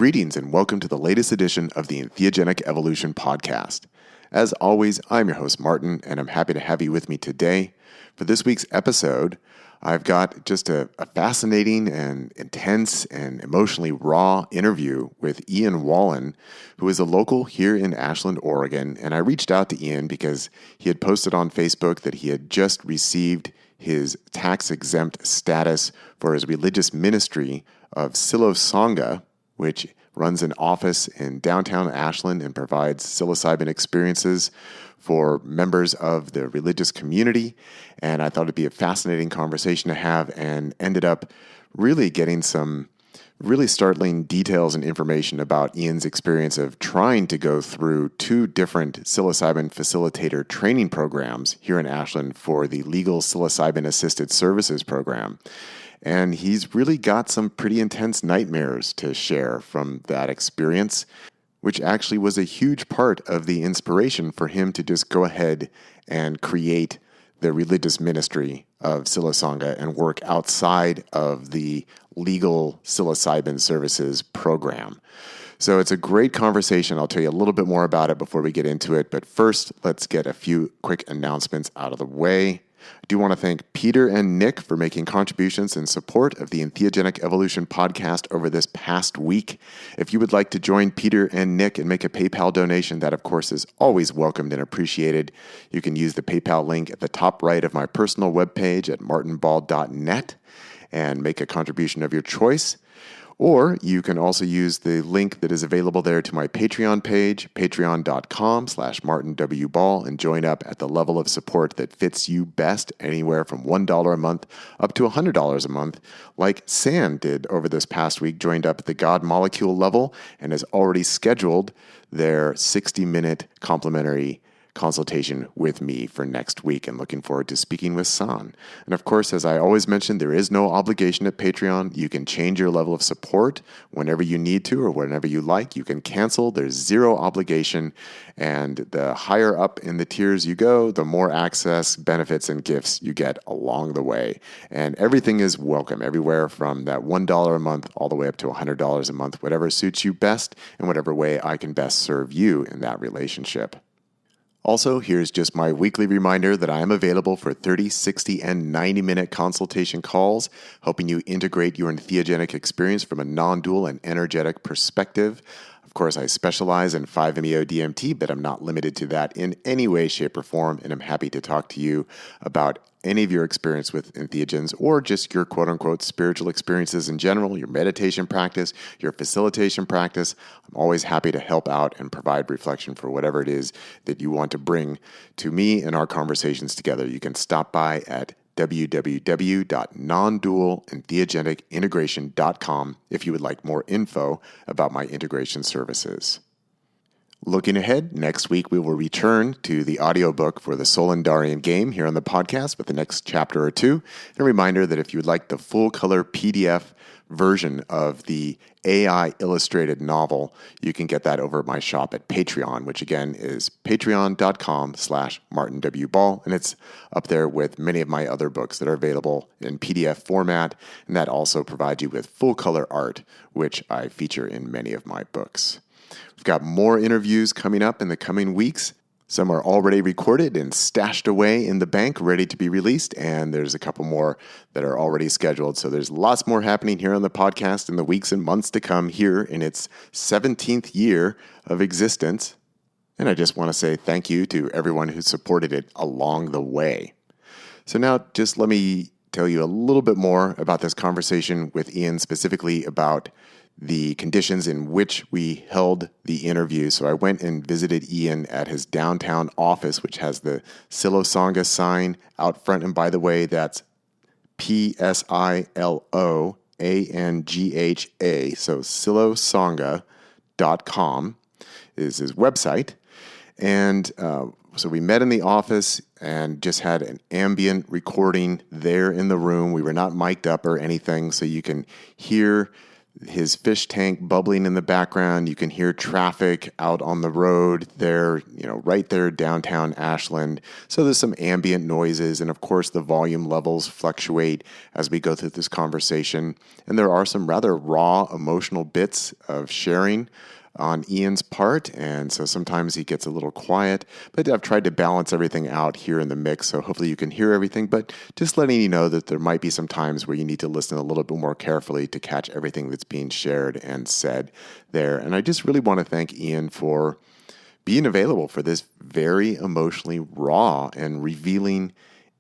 Greetings and welcome to the latest edition of the Entheogenic Evolution podcast. As always, I'm your host Martin, and I'm happy to have you with me today. For this week's episode, I've got just a fascinating and intense and emotionally raw interview with Ian Wallin, who is a local here in Ashland, Oregon. And I reached out to Ian because he had posted on Facebook that he had just received his tax-exempt status for his religious ministry of Psilo Sangha, which runs an office in downtown Ashland and provides psilocybin experiences for members of the religious community. And I thought it'd be a fascinating conversation to have, and ended up really getting some really startling details and information about Ian's experience of trying to go through two different psilocybin facilitator training programs here in Ashland for the Legal Psilocybin Assisted Services program. And he's really got some pretty intense nightmares to share from that experience, which actually was a huge part of the inspiration for him to just go ahead and create the religious ministry of Psilo Sangha and work outside of the legal psilocybin services program. So it's a great conversation. I'll tell you a little bit more about it before we get into it. But first, let's get a few quick announcements out of the way. I do want to thank Peter and Nick for making contributions in support of the Entheogenic Evolution podcast over this past week. If you would like to join Peter and Nick and make a PayPal donation, that of course is always welcomed and appreciated. You can use the PayPal link at the top right of my personal webpage at martinball.net and make a contribution of your choice. Or you can also use the link that is available there to my Patreon page, patreon.com/martinwball, and join up at the level of support that fits you best, anywhere from $1 a month up to $100 a month, like Sam did over this past week, joined up at the God Molecule level and has already scheduled their 60-minute complimentary consultation with me for next week, and looking forward to speaking with San. And of course, as I always mention, there is no obligation at Patreon. You can change your level of support whenever you need to or whenever you like. You can cancel. There's zero obligation. And the higher up in the tiers you go, the more access, benefits, and gifts you get along the way. And everything is welcome, everywhere from that $1 a month all the way up to $100 a month, whatever suits you best and whatever way I can best serve you in that relationship. Also, here's just my weekly reminder that I am available for 30, 60, and 90-minute consultation calls, helping you integrate your entheogenic experience from a non-dual and energetic perspective. Of course, I specialize in 5-MeO-DMT, but I'm not limited to that in any way, shape, or form, and I'm happy to talk to you about any of your experience with entheogens, or just your quote-unquote spiritual experiences in general, your meditation practice, your facilitation practice. I'm always happy to help out and provide reflection for whatever it is that you want to bring to me in our conversations together. You can stop by at www.nondualentheogenicintegration.com if you would like more info about my integration services. Looking ahead, next week we will return to the audiobook for the Solendarian game here on the podcast with the next chapter or two. And a reminder that if you would like the full-color PDF version of the AI illustrated novel, you can get that over at my shop at Patreon, which again is patreon.com/martinwball. And it's up there with many of my other books that are available in PDF format. And that also provides you with full-color art, which I feature in many of my books. We've got more interviews coming up in the coming weeks. Some are already recorded and stashed away in the bank, ready to be released, and there's a couple more that are already scheduled. So there's lots more happening here on the podcast in the weeks and months to come here in its 17th year of existence. And I just want to say thank you to everyone who supported it along the way. So now just let me tell you a little bit more about this conversation with Ian, specifically about the conditions in which we held the interview. So I went and visited Ian at his downtown office, which has the Psilo Sangha sign out front. And by the way, that's PSILOANGHA. So psilosangha.com is his website. And so we met in the office and just had an ambient recording there in the room. We were not mic'd up or anything, so you can hear his fish tank bubbling in the background. You can hear traffic out on the road there, right there downtown Ashland. So there's some ambient noises, and of course the volume levels fluctuate as we go through this conversation. And there are some rather raw emotional bits of sharing on Ian's part, and so sometimes he gets a little quiet, but I've tried to balance everything out here in the mix, so hopefully you can hear everything, but just letting you know that there might be some times where you need to listen a little bit more carefully to catch everything that's being shared and said there. And I just really want to thank Ian for being available for this very emotionally raw and revealing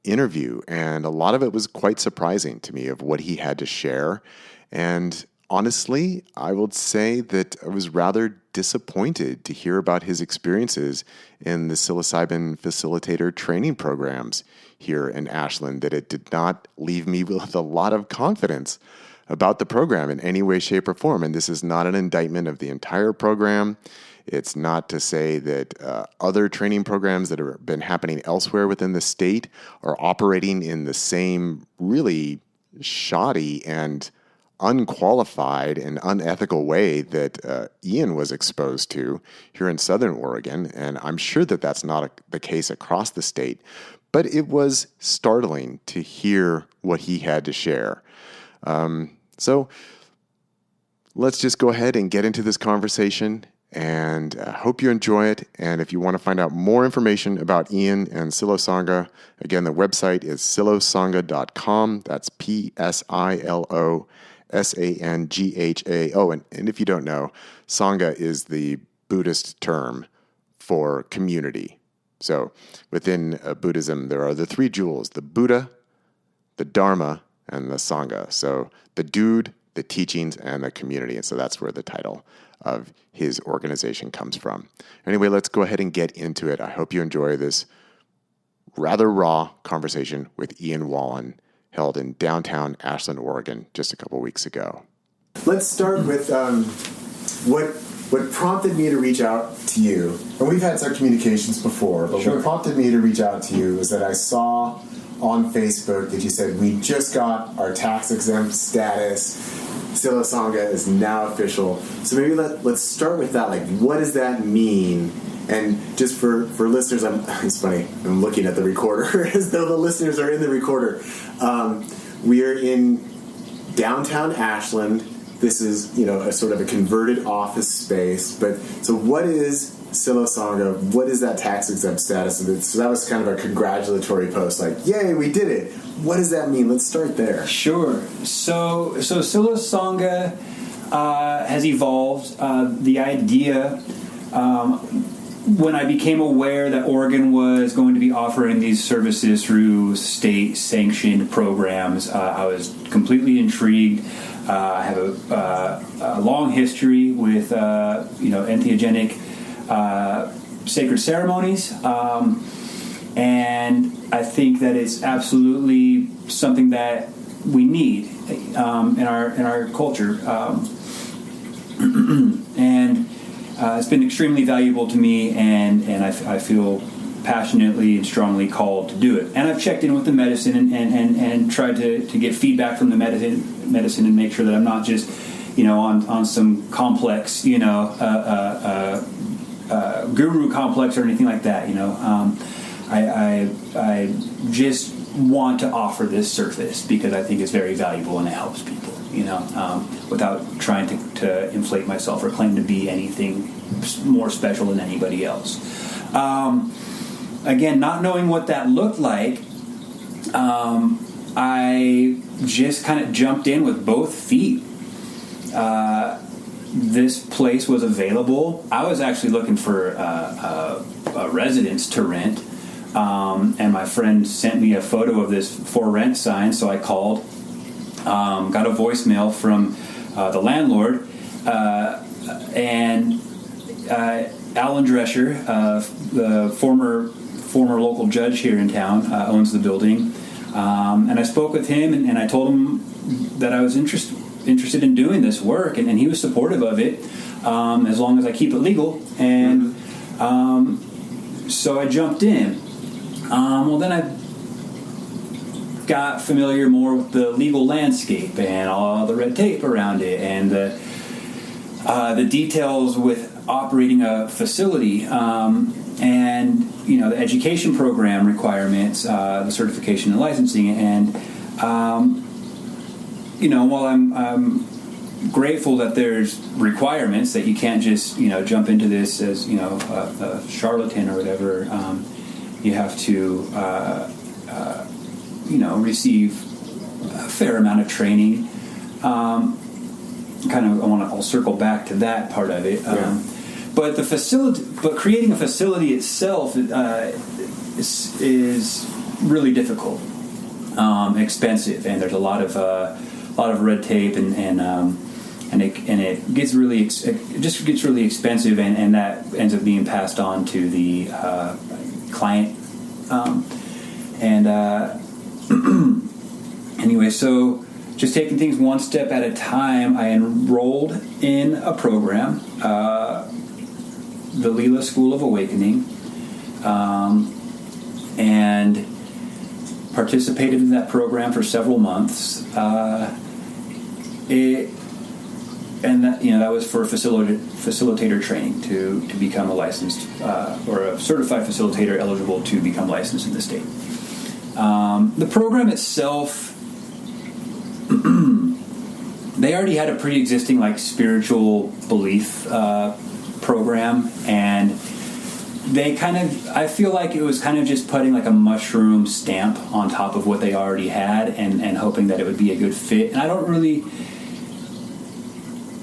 interview, and a lot of it was quite surprising to me of what he had to share. And honestly, I would say that I was rather disappointed to hear about his experiences in the psilocybin facilitator training programs here in Ashland, that it did not leave me with a lot of confidence about the program in any way, shape, or form. And this is not an indictment of the entire program. It's not to say that other training programs that have been happening elsewhere within the state are operating in the same really shoddy and unqualified and unethical way that Ian was exposed to here in Southern Oregon. And I'm sure that that's not the case across the state, but it was startling to hear what he had to share. So let's just go ahead and get into this conversation, and I hope you enjoy it. And if you want to find out more information about Ian and Psilo Sangha, again, the website is psilosangha.com. That's PSILO Sangha. Oh, and if you don't know, Sangha is the Buddhist term for community. So within Buddhism, there are the three jewels: the Buddha, the Dharma, and the Sangha. So the dude, the teachings, and the community. And so that's where the title of his organization comes from. Anyway, let's go ahead and get into it. I hope you enjoy this rather raw conversation with Ian Wallin, held in downtown Ashland, Oregon, just a couple weeks ago. Let's start with what prompted me to reach out to you. And we've had some communications before, but What prompted me to reach out to you was that I saw on Facebook that you said, we just got our tax-exempt status. Psilo Sangha is now official. So maybe let's start with that. Like, what does that mean? And just for listeners, it's funny, I'm looking at the recorder as though the listeners are in the recorder. We are in downtown Ashland. This is, a sort of a converted office space. But so what is Psilo Sangha? What is that tax-exempt status? So that was kind of a congratulatory post, like, yay, we did it. What does that mean? Let's start there. Sure. So Psilo Sangha has evolved. The idea, when I became aware that Oregon was going to be offering these services through state-sanctioned programs, I was completely intrigued. I have a long history with, entheogenic sacred ceremonies, and I think that it's absolutely something that we need in our culture, and it's been extremely valuable to me, and I feel passionately and strongly called to do it. And I've checked in with the medicine and tried to get feedback from the medicine and make sure that I'm not just, on some complex, guru complex or anything like that. I just want to offer this service because I think it's very valuable and it helps people, without trying to inflate myself or claim to be anything more special than anybody else. Again, not knowing what that looked like, I just kind of jumped in with both feet. This place was available. I was actually looking for a residence to rent, and my friend sent me a photo of this for rent sign, so I called, got a voicemail from the landlord, and Alan Drescher, the former local judge here in town, owns the building, and I spoke with him, and I told him that I was interested in doing this work, and he was supportive of it, as long as I keep it legal. And so I jumped in. Then got familiar more with the legal landscape and all the red tape around it and the details with operating a facility, and the education program requirements, the certification and licensing, and while I'm grateful that there's requirements that you can't just jump into this as a charlatan or whatever. You have to receive a fair amount of training. I'll circle back to that part of it. But creating a facility itself is really difficult, expensive, and there's a lot of red tape, and it gets really expensive, and that ends up being passed on to the client. Anyway, so just taking things one step at a time, I enrolled in a program, the Lila School of Awakening, and participated in that program for several months. That was for facilitator training to become a licensed or a certified facilitator eligible to become licensed in the state. The program itself, they already had a pre-existing spiritual belief program, and I feel like it was kind of just putting a mushroom stamp on top of what they already had, and hoping that it would be a good fit. And I don't really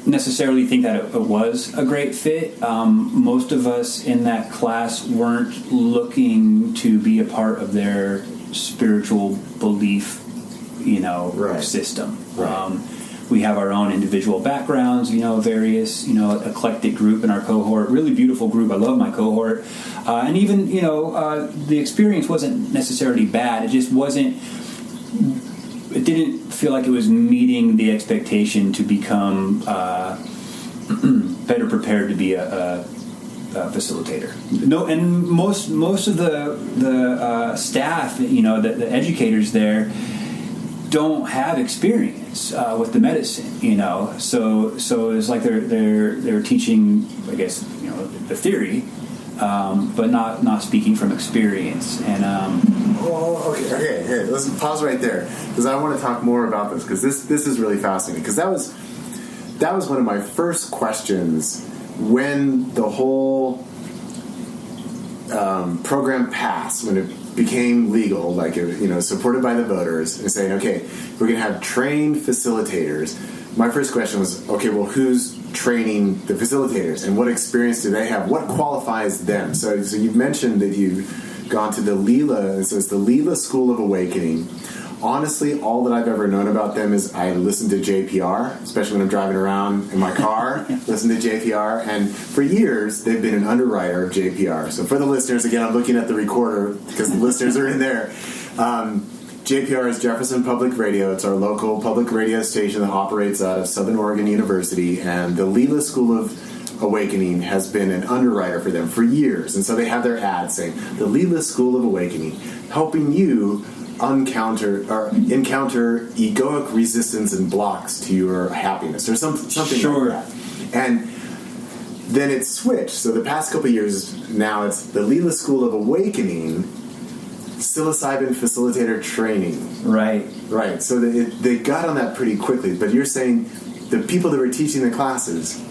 necessarily think that it was a great fit. Most of us in that class weren't looking to be a part of their spiritual belief, system. Right. We have our own individual backgrounds, various, eclectic group in our cohort. Really beautiful group. I love my cohort. And even, the experience wasn't necessarily bad. It just wasn't. It didn't feel like it was meeting the expectation to become better prepared to be a facilitator. No, and most of the staff, the educators there, don't have experience with the medicine. So it's like they're teaching, I guess, the theory, but not speaking from experience. And okay. Here, let's pause right there, because I want to talk more about this, because this is really fascinating. Because that was one of my first questions when the whole program passed, when it became legal, supported by the voters, and saying, okay, we're going to have trained facilitators. My first question was, okay, well, who's training the facilitators, and what experience do they have? What qualifies them? So you've mentioned that you've gone to the Lila, so it's the Lila School of Awakening. Honestly, all that I've ever known about them is I listen to JPR, especially when I'm driving around in my car, listen to JPR, and for years, they've been an underwriter of JPR. So for the listeners, again, I'm looking at the recorder because the listeners are in there. JPR is Jefferson Public Radio. It's our local public radio station that operates out of Southern Oregon University, and the Lila School of Awakening has been an underwriter for them for years. And so they have their ad saying, the Lila School of Awakening, helping you encounter egoic resistance and blocks to your happiness, or something sure. like that. And then it switched. So the past couple of years now, it's the Lila School of Awakening psilocybin facilitator training. Right. So they got on that pretty quickly. But you're saying the people that were teaching the classes,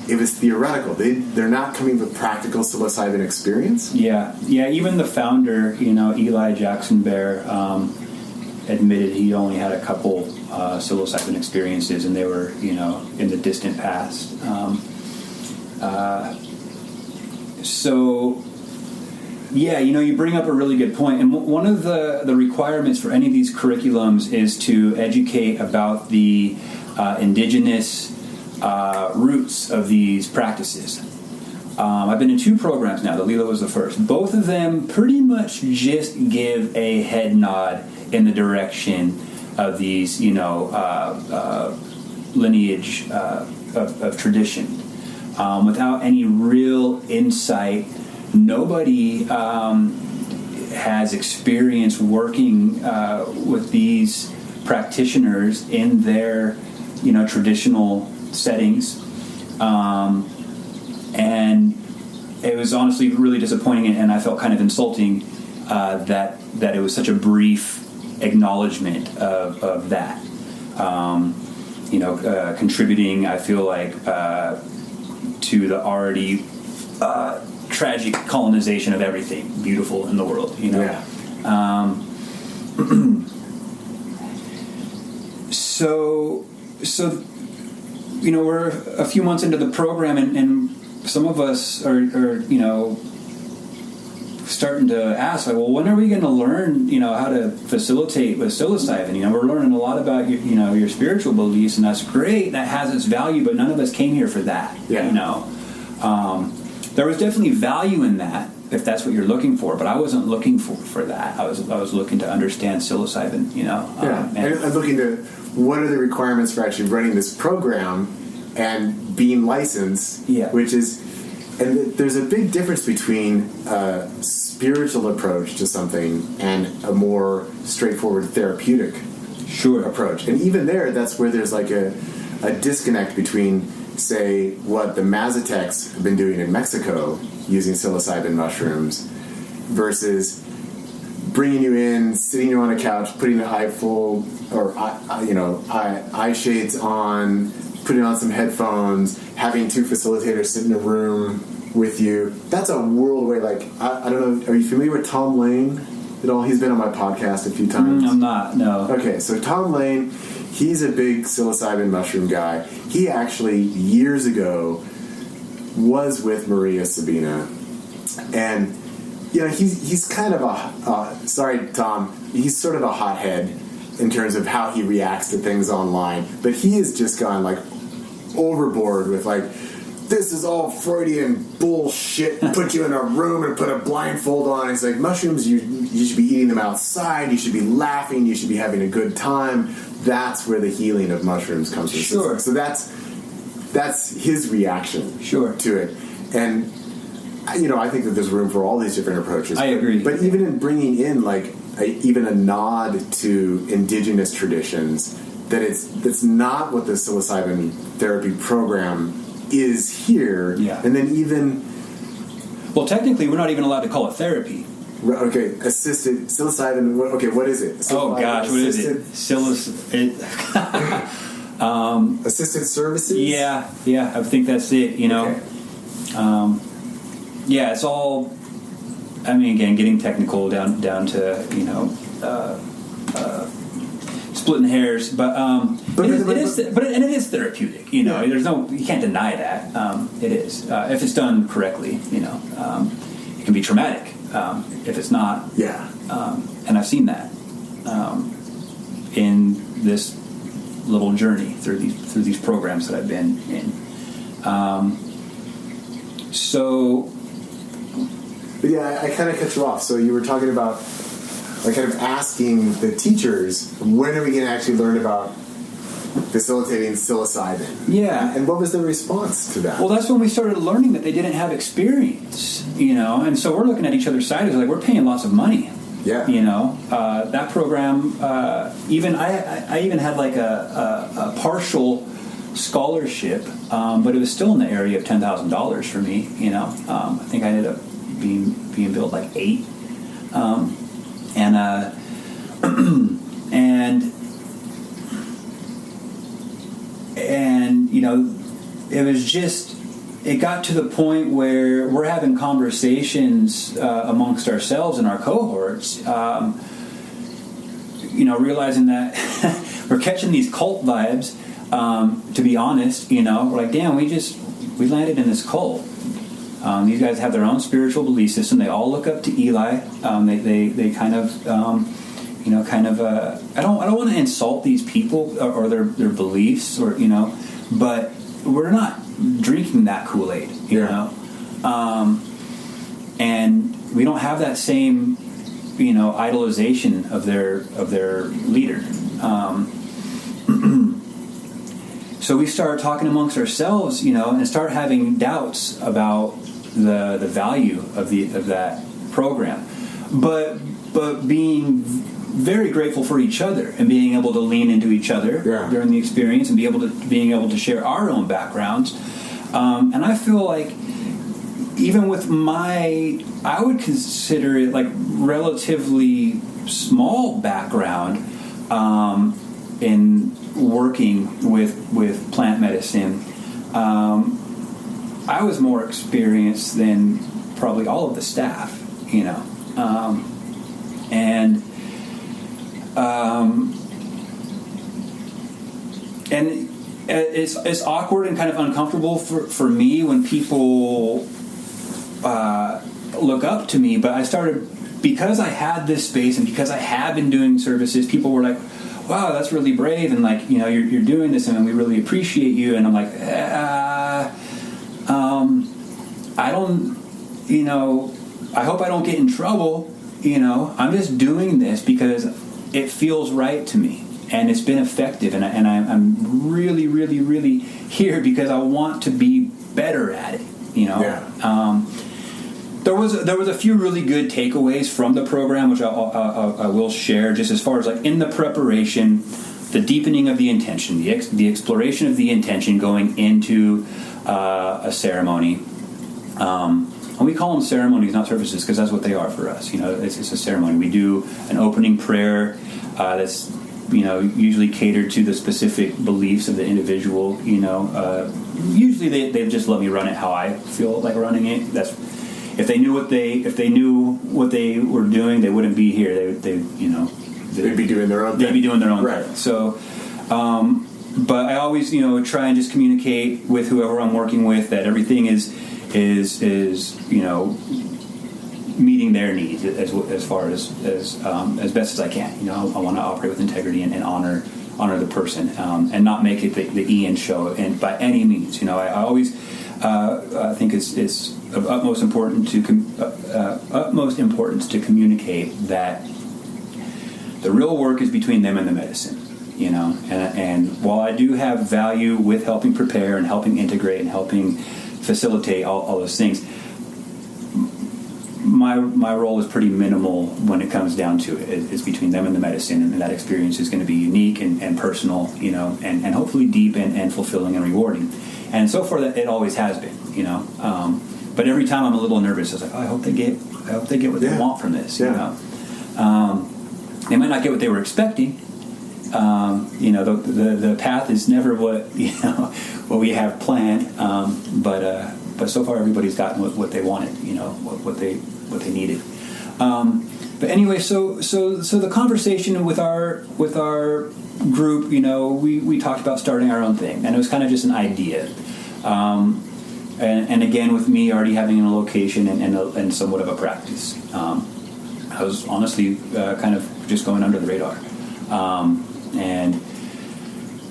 it was theoretical. They're not coming with practical psilocybin experience? Yeah. Even the founder, Eli Jackson Bear, admitted he only had a couple psilocybin experiences, and they were, in the distant past. So, yeah, you bring up a really good point. And one of the requirements for any of these curriculums is to educate about the indigenous roots of these practices. I've been in 2 programs now. The Lila was the first. Both of them pretty much just give a head nod in the direction of these, lineage of tradition, without any real insight. Nobody has experience working with these practitioners in their, traditional settings, and it was honestly really disappointing, and I felt kind of insulting that it was such a brief acknowledgement of that. Contributing, I feel like, to the already tragic colonization of everything beautiful in the world. Yeah. So we're a few months into the program, and some of us are starting to ask, like, well, when are we going to learn, how to facilitate with psilocybin? We're learning a lot about your spiritual beliefs, and that's great. That has its value, but none of us came here for that. Yeah. There was definitely value in that, if that's what you're looking for, but I wasn't looking for that. I was looking to understand psilocybin. And looking to what are the requirements for actually running this program and being licensed. Yeah. Which is. And there's a big difference between a spiritual approach to something and a more straightforward therapeutic approach. And even there, that's where there's like a disconnect between, say, what the Mazatecs have been doing in Mexico using psilocybin mushrooms versus bringing you in, sitting you on a couch, putting an eye shades on, putting on some headphones, having two facilitators sit in a room with you. That's a world where, like, I don't know, are you familiar with Tom Lane at all? He's been on my podcast a few times. I'm not, no. Okay, so Tom Lane, he's a big psilocybin mushroom guy. He actually, years ago, was with Maria Sabina. And, he's kind of sorry, Tom, he's sort of a hothead in terms of how he reacts to things online. But he has just gone, like, overboard with, like, this is all Freudian bullshit. Put you in a room and put a blindfold on. It's like, mushrooms, you should be eating them outside. You should be laughing. You should be having a good time. That's where the healing of mushrooms comes from. Sure. So that's his reaction to it. And, I think that there's room for all these different approaches. I agree. But even in bringing in, like, even a nod to indigenous traditions, that it's not what the psilocybin therapy program is here. Yeah. And then even... Well, technically, we're not even allowed to call it therapy. Okay, assisted psilocybin... Okay, what is it? Oh, gosh, what is it? Assisted services? Yeah, I think that's it, Okay. It's all... I mean, again, getting technical down to, splitting hairs, but it is therapeutic. There's you can't deny that. It is if it's done correctly. It can be traumatic if it's not. Yeah. And I've seen that in this little journey through these programs that I've been in. But yeah, I kind of cut you off. So you were talking about, like, kind of asking the teachers, when are we going to actually learn about facilitating psilocybin? Yeah. And what was the response to that? Well, that's when we started learning that they didn't have experience, and so we're looking at each other's sides like, we're paying lots of money. Yeah. That program, even I even had like a partial scholarship, but it was still in the area of $10,000 for me. I think I ended up being billed like $8,000, and it was just, it got to the point where we're having conversations amongst ourselves in our cohorts, realizing that we're catching these cult vibes. To be honest, we're like, damn, we landed in this cult. These guys have their own spiritual belief system. They all look up to Eli. They kind of, I don't want to insult these people or their beliefs, or but we're not drinking that Kool-Aid, and we don't have that same, idolization of their leader. So we start talking amongst ourselves, and start having doubts about the value of that program. but being very grateful for each other and being able to lean into each other during the experience and being able to share our own backgrounds. And I feel like even with I would consider it like relatively small background in working with plant medicine, I was more experienced than probably all of the staff, and it's awkward and kind of uncomfortable for me when people look up to me, but I started, because I had this space and because I have been doing services, people were like, wow, that's really brave, and like, you're doing this and we really appreciate you. And I'm like, I don't, I hope I don't get in trouble. I'm just doing this because it feels right to me, and it's been effective, and I'm really, really, really here because I want to be better at it. There was a few really good takeaways from the program, which I will share, just as far as like in the preparation, the deepening of the intention, the exploration of the intention going into a ceremony. And we call them ceremonies, not services, because that's what they are for us. It's a ceremony. We do an opening prayer that's usually catered to the specific beliefs of the individual. Usually they just let me run it how I feel like running it. That's if they knew what they were doing, they wouldn't be here. They'd be doing their own thing. They'd be doing their own right. thing. So, but I always try and just communicate with whoever I'm working with that everything is meeting their needs as far as best as I can. I want to operate with integrity and honor the person, and not make it the Ian show, and by any means. I always I think it's of utmost importance to communicate that the real work is between them and the medicine. And while I do have value with helping prepare and helping integrate and helping facilitate all those things, my role is pretty minimal when it comes down to it. It's between them and the medicine, and that experience is going to be unique and personal, and hopefully deep and fulfilling and rewarding. And so far, that it always has been, But every time I'm a little nervous. I was like, I hope they get what they want from this. They might not get what they were expecting. The path is never what we have planned. But so far everybody's gotten what they wanted. What they needed. But anyway, so the conversation with our group, we talked about starting our own thing, and it was kind of just an idea. And again, with me already having a location and somewhat of a practice, I was honestly kind of just going under the radar. And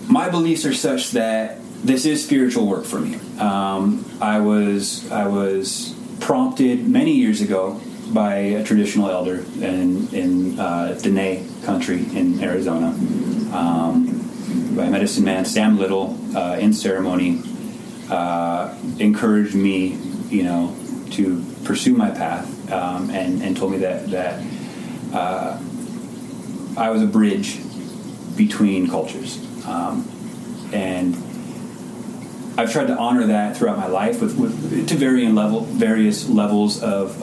my beliefs are such that this is spiritual work for me. I was prompted many years ago by a traditional elder in Dani country in Arizona, by medicine man Sam Little, in ceremony, encouraged me, to pursue my path, and told me that I was a bridge between cultures, and I've tried to honor that throughout my life with to various levels of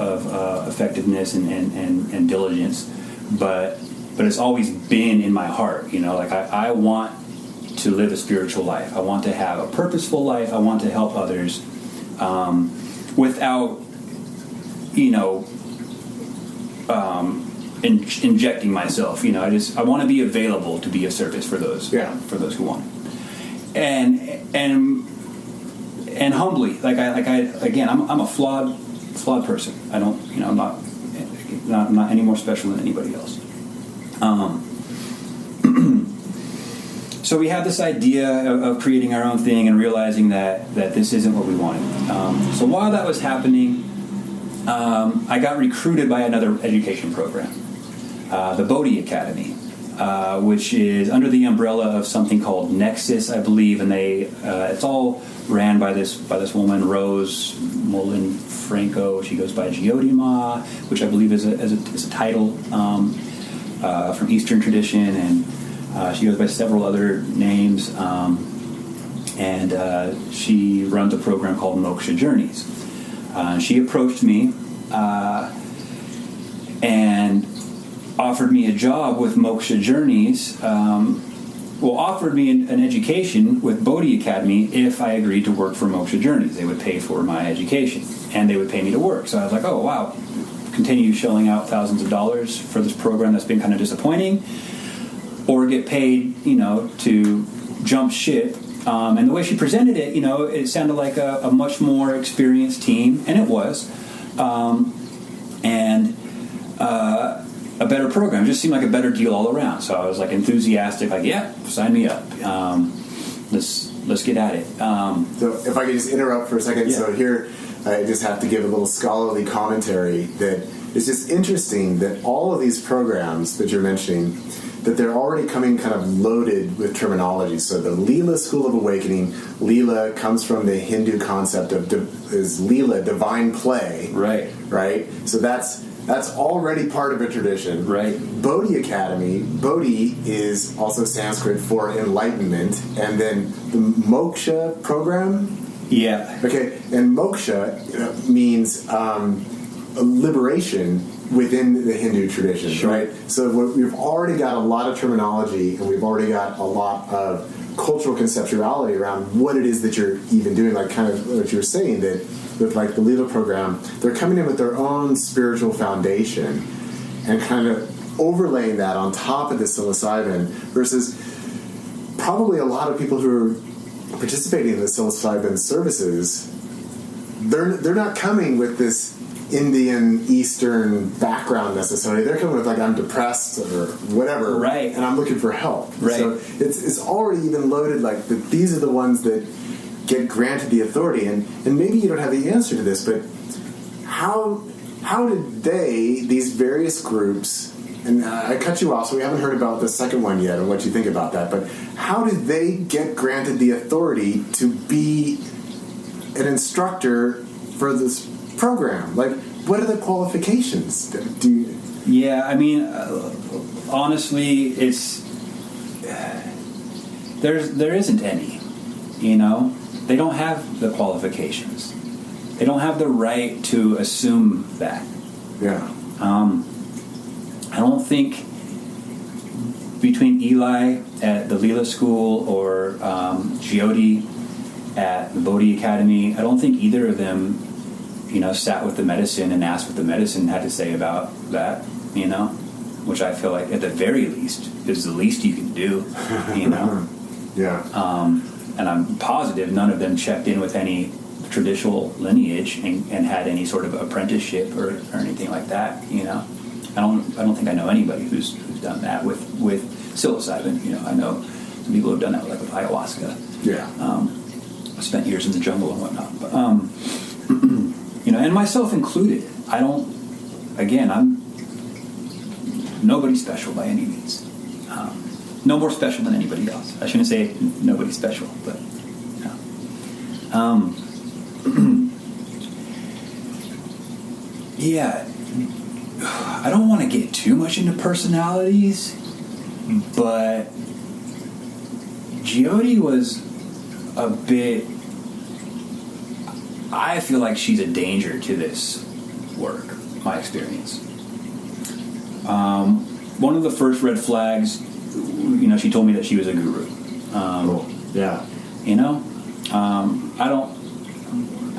effectiveness and diligence, but it's always been in my heart. Like I want to live a spiritual life. I want to have a purposeful life. I want to help others without injecting myself. I want to be available to be of service for those who want it. And humbly, I'm a flawed person. I don't, I'm not any more special than anybody else. So we had this idea of creating our own thing and realizing that this isn't what we wanted. So while that was happening, I got recruited by another education program, the Bodhi Academy. which is under the umbrella of something called Nexus, I believe, and it's all ran by this woman, Rose Mullen Franco. She goes by Geodima, which I believe is a title from Eastern tradition, and she goes by several other names, and she runs a program called Moksha Journeys. She approached me and offered me a job with Moksha Journeys, offered me an education with Bodhi Academy if I agreed to work for Moksha Journeys. They would pay for my education, and they would pay me to work. So I was like, oh, wow, continue shelling out thousands of dollars for this program that's been kind of disappointing, or get paid, to jump ship. And the way she presented it, it sounded like a much more experienced team, and it was. A better program. It just seemed like a better deal all around. So I was like enthusiastic, like, yeah, sign me up. Let's get at it. So if I could just interrupt for a second. Yeah. So here I just have to give a little scholarly commentary that it's just interesting that all of these programs that you're mentioning, that they're already coming kind of loaded with terminology. So the Leela School of Awakening, Leela comes from the Hindu concept of is Leela, divine play. Right. Right? So that's already part of a tradition. Right. Bodhi Academy, Bodhi is also Sanskrit for enlightenment, and then the Moksha program. Yeah. Okay, and Moksha means liberation within the Hindu tradition, sure. Right? So we've already got a lot of terminology, and we've already got a lot of cultural conceptuality around what it is that you're even doing, like kind of what you were saying, that with like the Leela program, they're coming in with their own spiritual foundation and kind of overlaying that on top of the psilocybin, versus probably a lot of people who are participating in the psilocybin services, they're not coming with this Indian Eastern background necessarily. They're coming with like, I'm depressed or whatever, right? And I'm looking for help. Right. So it's already even loaded like that. These are the ones that get granted the authority, and maybe you don't have the answer to this, but how did these various groups, and I cut you off, so we haven't heard about the second one yet and what you think about that, but how did they get granted the authority to be an instructor for this program? Like, what are the qualifications? Yeah, I mean, honestly, there isn't any, They don't have the qualifications. They don't have the right to assume that. Yeah. I don't think between Eli at the Leela School or Jyoti at the Bodhi Academy, I don't think either of them, sat with the medicine and asked what the medicine had to say about that, which I feel like at the very least is the least you can do, Yeah. And I'm positive none of them checked in with any traditional lineage and had any sort of apprenticeship or anything like that. I don't think I know anybody who's done that with psilocybin. I know some people who've done that with ayahuasca. Yeah. I spent years in the jungle and whatnot, but and myself included. I'm nobody special by any means. No more special than anybody else. I shouldn't say nobody special, but yeah. I don't want to get too much into personalities, but Jyoti was a bit. I feel like she's a danger to this work. My experience. One of the first red flags. She told me that she was a guru. Cool. Yeah.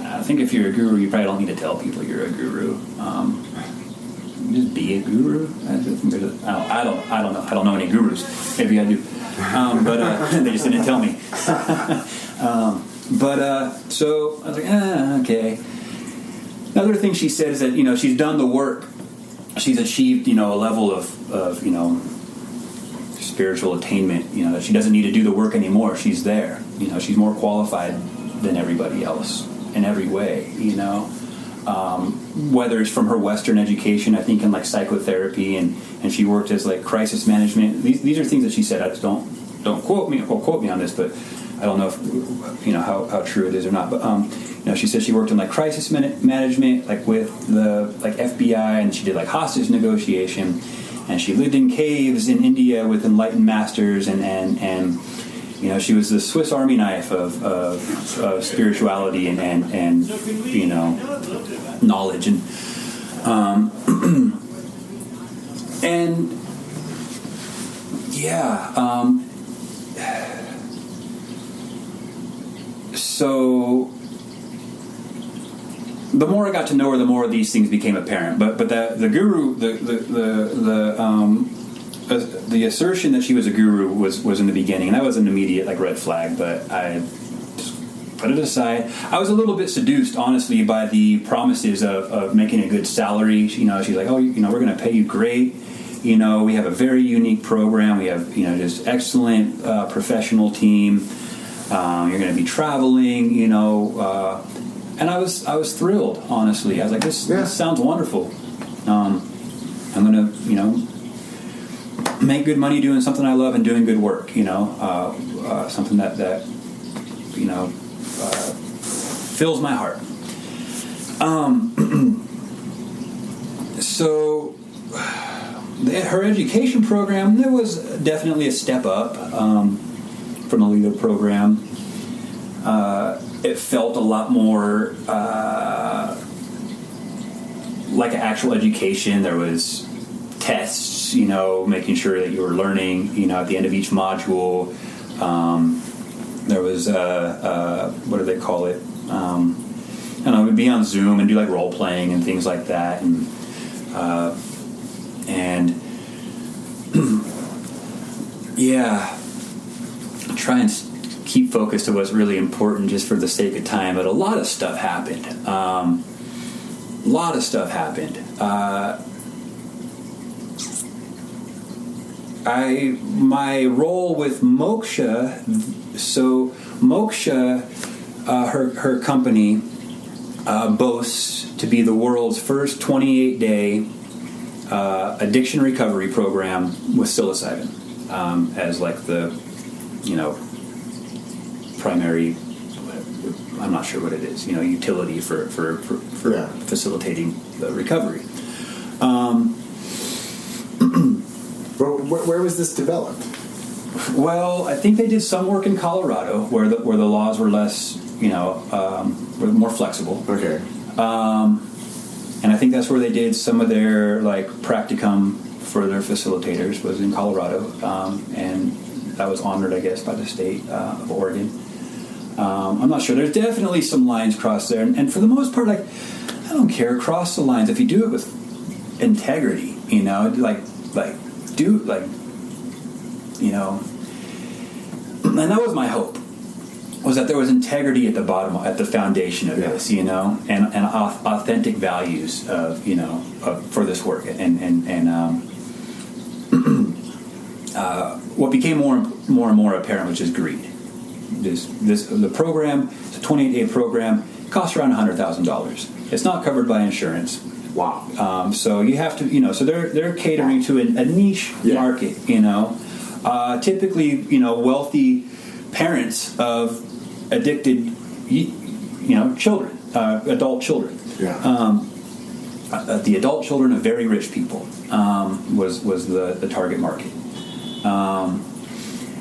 I think if you're a guru, you probably don't need to tell people you're a guru. Just be a guru. I don't know. I don't know any gurus. Maybe I do. But they just didn't tell me. So I was like, okay. Another thing she said is that, she's done the work. She's achieved, a level of spiritual attainment, that she doesn't need to do the work anymore. She's there. She's more qualified than everybody else in every way, whether it's from her Western education, I think in like psychotherapy, and she worked as like crisis management. These are things that she said. Don't quote me on this, but I don't know if how true it is or not. But she said she worked in like crisis management, like with the like FBI, and she did like hostage negotiation, and she lived in caves in India with enlightened masters, and she was the Swiss Army knife of spirituality and knowledge and and so the more I got to know her, the more these things became apparent. But the guru, the assertion that she was a guru was in the beginning, and that was an immediate like red flag. But I just put it aside. I was a little bit seduced, honestly, by the promises of making a good salary. She's like, oh, we're going to pay you great. We have a very unique program. We have just excellent professional team. You're going to be traveling. And I was thrilled, honestly. I was like, this sounds wonderful. I'm going to make good money doing something I love and doing good work, something that fills my heart. So her education program, there was definitely a step up from the leader program. It felt a lot more like an actual education. There was tests, making sure that you were learning, at the end of each module. There was, what do they call it? We'd be on Zoom and do like role playing and things like that. And try and keep focused to what's really important just for the sake of time. But a lot of stuff happened. My role with Moksha, so Moksha, her company boasts to be the world's first 28-day addiction recovery program with psilocybin as like the, primary, I'm not sure what it is, utility for facilitating the recovery. Where was this developed? Well, I think they did some work in Colorado where the laws were less, were more flexible. Okay. And I think that's where they did some of their like practicum for their facilitators was in Colorado, and that was honored, I guess, by the state of Oregon. I'm not sure. There's definitely some lines crossed there, and for the most part, like I don't care, cross the lines if you do it with integrity, and that was my hope, was that there was integrity at the bottom, at the foundation of this, and authentic values of, for this work, and what became more and more apparent, which is greed. The program, it's a 28-day program, costs around $100,000. It's not covered by insurance. Wow. So you have to, so they're catering to a niche market, typically, wealthy parents of addicted, children, adult children. Yeah. The adult children of very rich people was the target market.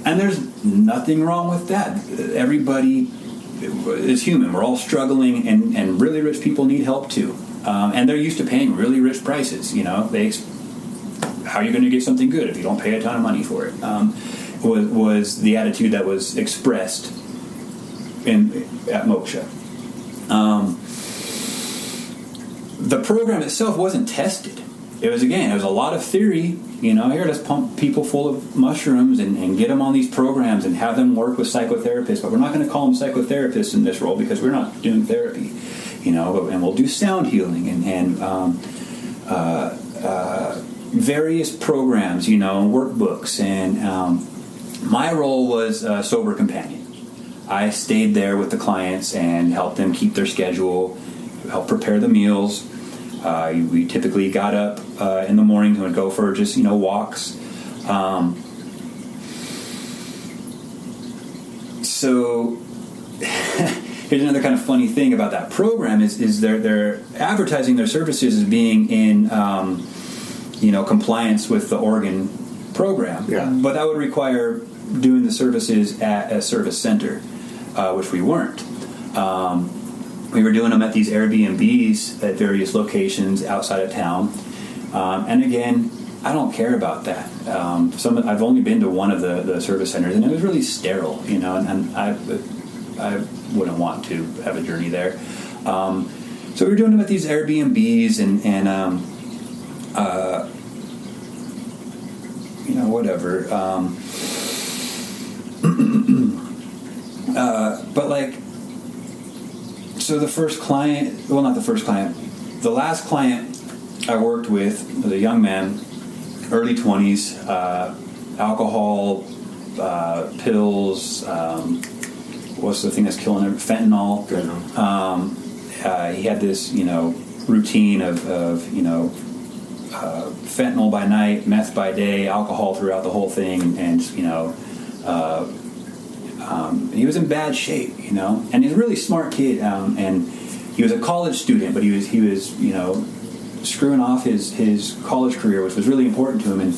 And there's nothing wrong with that. Everybody is human. We're all struggling, and really rich people need help too. And they're used to paying really rich prices. How are you going to get something good if you don't pay a ton of money for it? Was the attitude that was expressed at Moksha. The program itself wasn't tested. It was a lot of theory. Here, let's pump people full of mushrooms and get them on these programs and have them work with psychotherapists. But we're not going to call them psychotherapists in this role because we're not doing therapy. And we'll do sound healing and various programs, workbooks. And my role was a sober companion. I stayed there with the clients and helped them keep their schedule help prepare the meals. We typically got up in the mornings and would go for just, walks. So here's another kind of funny thing about that program is they're advertising their services as being in compliance with the Oregon program. Yeah. But that would require doing the services at a service center, which we weren't. We were doing them at these Airbnbs at various locations outside of town. And again, I don't care about that. I've only been to one of the service centers, and it was really sterile, and I wouldn't want to have a journey there. So we were doing them at these Airbnbs and whatever. But so the first client, well, not the first client, the last client I worked with was a young man, early 20s, alcohol, pills, what's the thing that's killing him? Fentanyl. He had this, routine of fentanyl by night, meth by day, alcohol throughout the whole thing, and he was in bad shape, and he's a really smart kid, and he was a college student, but he was screwing off his college career, which was really important to him, and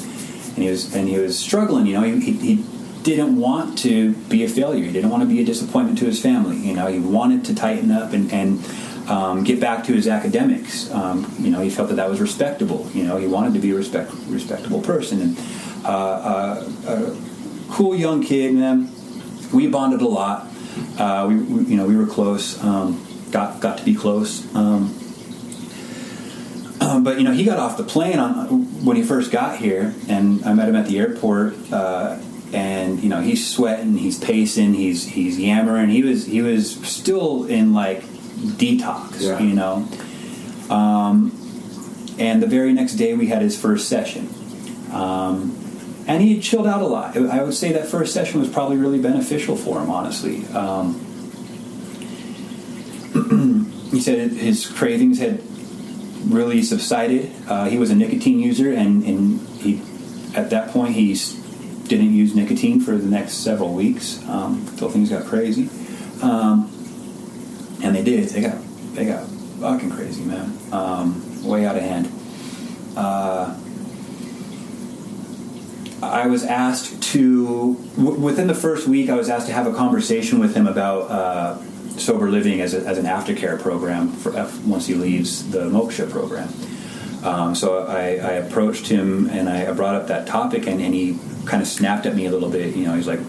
he was struggling. He didn't want to be a failure. He didn't want to be a disappointment to his family. He wanted to tighten up and get back to his academics. He felt that was respectable. He wanted to be a respectable person, and a cool young kid, man. We bonded a lot. We were close. Got to be close. But he got off the plane when he first got here, and I met him at the airport. And he's sweating, he's pacing, he's yammering. He was still in detox, And the very next day we had his first session. And he chilled out a lot. I would say that first session was probably really beneficial for him, honestly. He said his cravings had really subsided. He was a nicotine user, and he, at that point, he didn't use nicotine for the next several weeks until things got crazy. And they did. They got fucking crazy, man. Way out of hand. I was asked to, within the first week, I was asked to have a conversation with him about sober living as an aftercare program once he leaves the Moksha program. So I approached him and I brought up that topic, and he kind of snapped at me a little bit. He's like,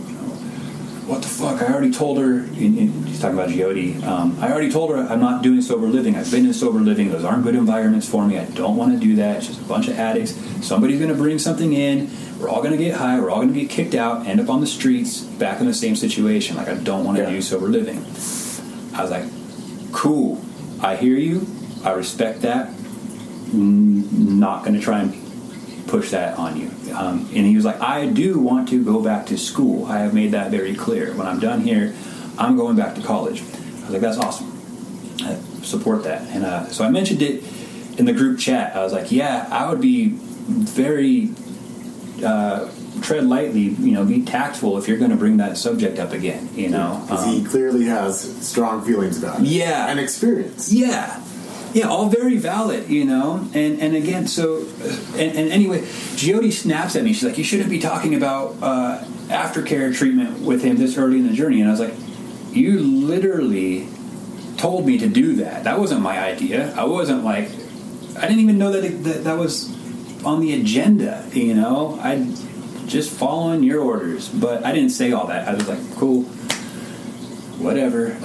"What the fuck? I already told her." He's talking about Jyoti. I already told her I'm not doing sober living. I've been in sober living. Those aren't good environments for me. I don't want to do that. It's just a bunch of addicts. Somebody's going to bring something in. We're all going to get high. We're all going to get kicked out, end up on the streets, back in the same situation. I don't want to do sober living. I was like, cool. I hear you. I respect that. Not going to try and push that on you. And he was like, I do want to go back to school. I have made that very clear. When I'm done here, I'm going back to college. I was like, that's awesome. I support that. And so I mentioned it in the group chat. I was like, yeah, I would be very tread lightly, be tactful if you're going to bring that subject up again, Because he clearly has strong feelings about it. Yeah. And experience. Yeah. Yeah, all very valid, and again, so, and anyway, Jyoti snaps at me. She's like, you shouldn't be talking about aftercare treatment with him this early in the journey. And I was like, you literally told me to do that. That wasn't my idea. I wasn't I didn't even know that was on the agenda, I just following your orders. But I didn't say all that. I was like, cool, whatever.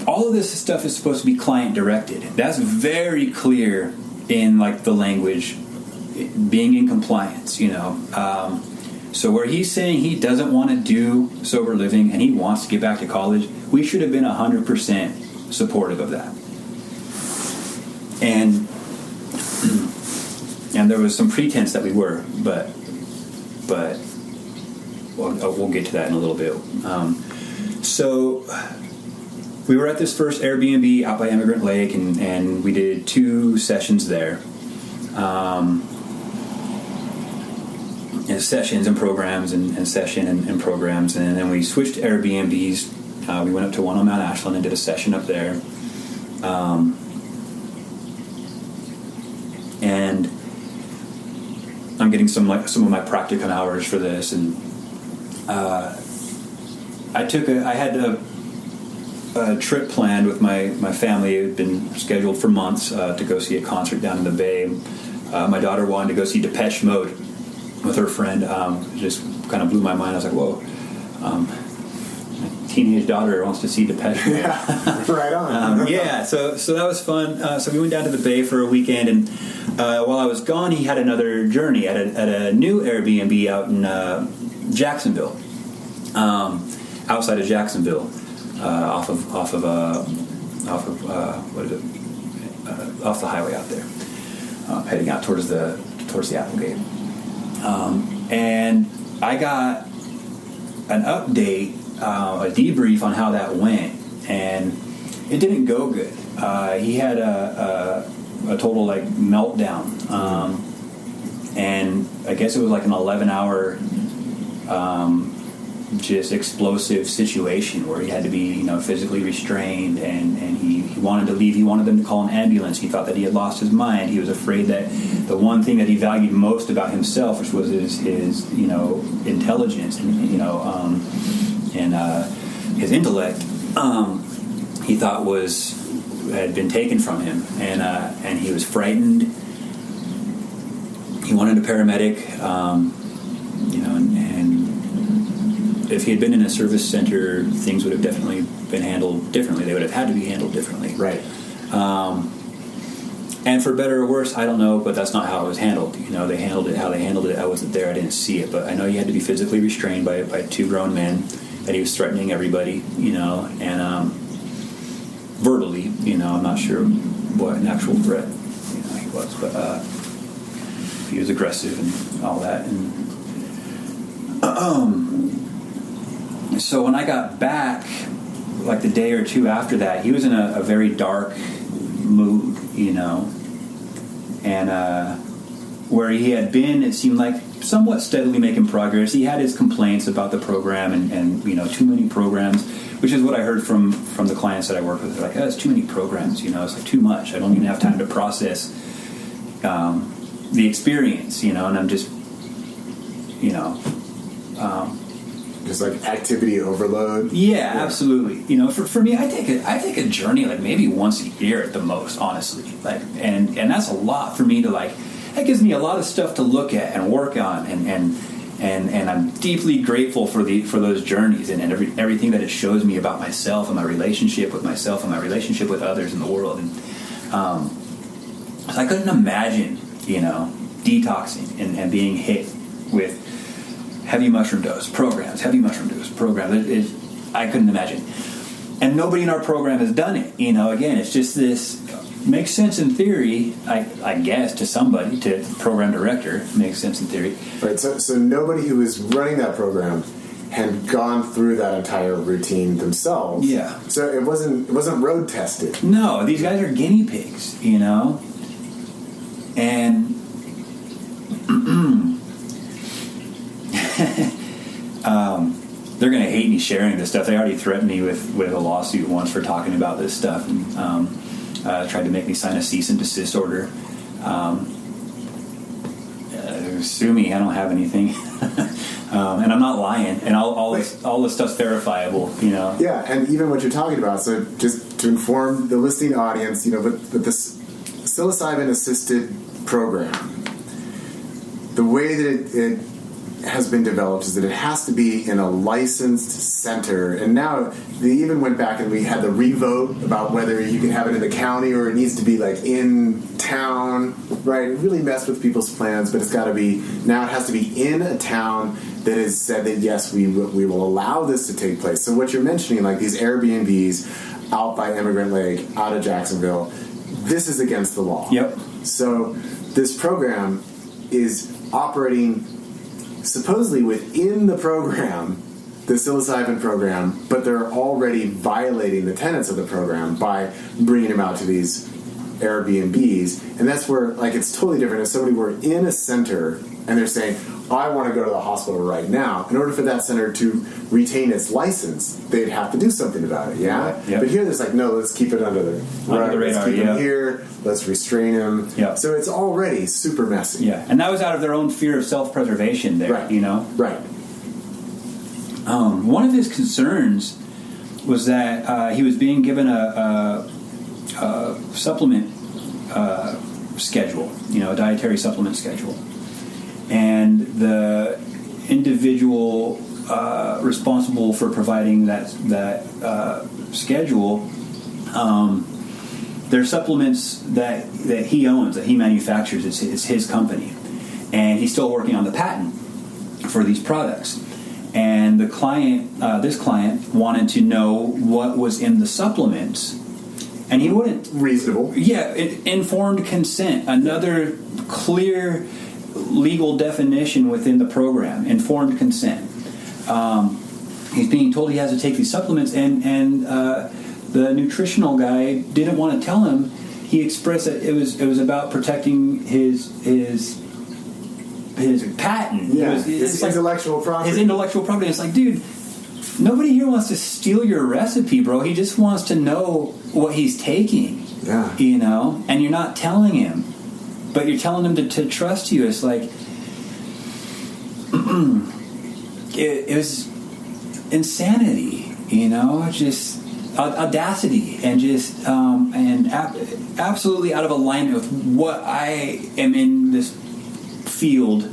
All of this stuff is supposed to be client directed. That's very clear in the language, being in compliance, So where he's saying he doesn't want to do sober living and he wants to get back to college, we should have been 100% supportive of that. And there was some pretense that we were, but we'll get to that in a little bit. So we were at this first Airbnb out by Emigrant Lake, and we did 2 sessions there. Sessions and programs and session and programs, and then we switched to Airbnbs. We went up to one on Mount Ashland and did a session up there. And I'm getting some of my practicum hours for this, and I had a trip planned with my family. It had been scheduled for months to go see a concert down in the Bay. My daughter wanted to go see Depeche Mode with her friend. Just kind of blew my mind. I was like, whoa, my teenage daughter wants to see Depeche Mode. Yeah, right on. Yeah, so that was fun. So we went down to the Bay for a weekend, and while I was gone, he had another journey at a new Airbnb out in Jacksonville, outside of Jacksonville, off the highway out there, heading out towards the Applegate. And I got an update, a debrief on how that went, and it didn't go good. He had a total meltdown, and I guess it was like an 11-hour just explosive situation where he had to be physically restrained, and he wanted to leave. He wanted them to call an ambulance. He thought that he had lost his mind. He was afraid that the one thing that he valued most about himself, which was his intelligence and his intellect, he thought had been taken from him, and he was frightened. He wanted a paramedic, and if he had been in a service center, things would have definitely been handled differently. They would have had to be handled differently. Right. And for better or worse, I don't know, but that's not how it was handled. They handled it how they handled it. I wasn't there. I didn't see it. But I know he had to be physically restrained by 2 grown men, that he was threatening everybody, and verbally, I'm not sure what an actual threat he was, but he was aggressive and all that. And so when I got back, like the day or 2 after that, he was in a very dark mood, and where he had been, it seemed like somewhat steadily making progress. He had his complaints about the program and too many programs, which is what I heard from the clients that I work with. They're like, it's too many programs, it's like too much. I don't even have time to process the experience, and I'm just, just like activity overload. Yeah, absolutely. For me, I take a journey like maybe once a year at the most, honestly. And that's a lot for me to that gives me a lot of stuff to look at and work on, and I'm deeply grateful for those journeys and everything that it shows me about myself and my relationship with myself and my relationship with others in the world. And I couldn't imagine, detoxing and being hit with heavy mushroom dose programs. I couldn't imagine. And nobody in our program has done it. Again, it's just this, makes sense in theory, I guess, to somebody, to the program director, makes sense in theory. Right, so nobody who was running that program had gone through that entire routine themselves. Yeah. So it wasn't road tested. No, these guys are guinea pigs, and they're going to hate me sharing this stuff. They already threatened me with a lawsuit once for talking about this stuff, and tried to make me sign a cease and desist order. Sue me, I don't have anything. And I'm not lying, and all this stuff's verifiable, Yeah, and even what you're talking about, so just to inform the listening audience, but this psilocybin assisted program, the way that it has been developed is that it has to be in a licensed center, and now they even went back and we had the revote about whether you can have it in the county or it needs to be in town, right? It really messed with people's plans, but it's got to be, now it has to be in a town that has said that yes, we will allow this to take place. So what you're mentioning, these Airbnbs out by Emigrant Lake, out of Jacksonville, this is against the law. Yep. So this program is operating supposedly within the program, the psilocybin program, but they're already violating the tenets of the program by bringing them out to these Airbnbs. And that's where, like, it's totally different. If somebody were in a center and they're saying, I want to go to the hospital right now, in order for that center to retain its license, they'd have to do something about it, yeah? Yep. But here there's like, no, let's keep it under the radar. Let's keep him here, let's restrain him. Yep. So it's already super messy. Yeah, and that was out of their own fear of self-preservation there, Right. you know? Right. One of his concerns was that he was being given a supplement schedule, you know, a dietary supplement schedule. And the individual responsible for providing that schedule, they're supplements that he owns, that he manufactures. It's his company, and he's still working on the patent for these products. And the client, this client, wanted to know what was in the supplements, and he wouldn't. Reasonable. Yeah, informed consent, another clear legal definition within the program, informed consent. He's being told he has to take these supplements, and the nutritional guy didn't want to tell him. He expressed that it was about protecting his patent. Yeah, His intellectual property. His intellectual property. It's like, dude, nobody here wants to steal your recipe, bro. He just wants to know what he's taking. Yeah. You know? And you're not telling him. But you're telling him to trust you. It's like it was insanity, you know, just audacity, and just absolutely out of alignment with what I am in this field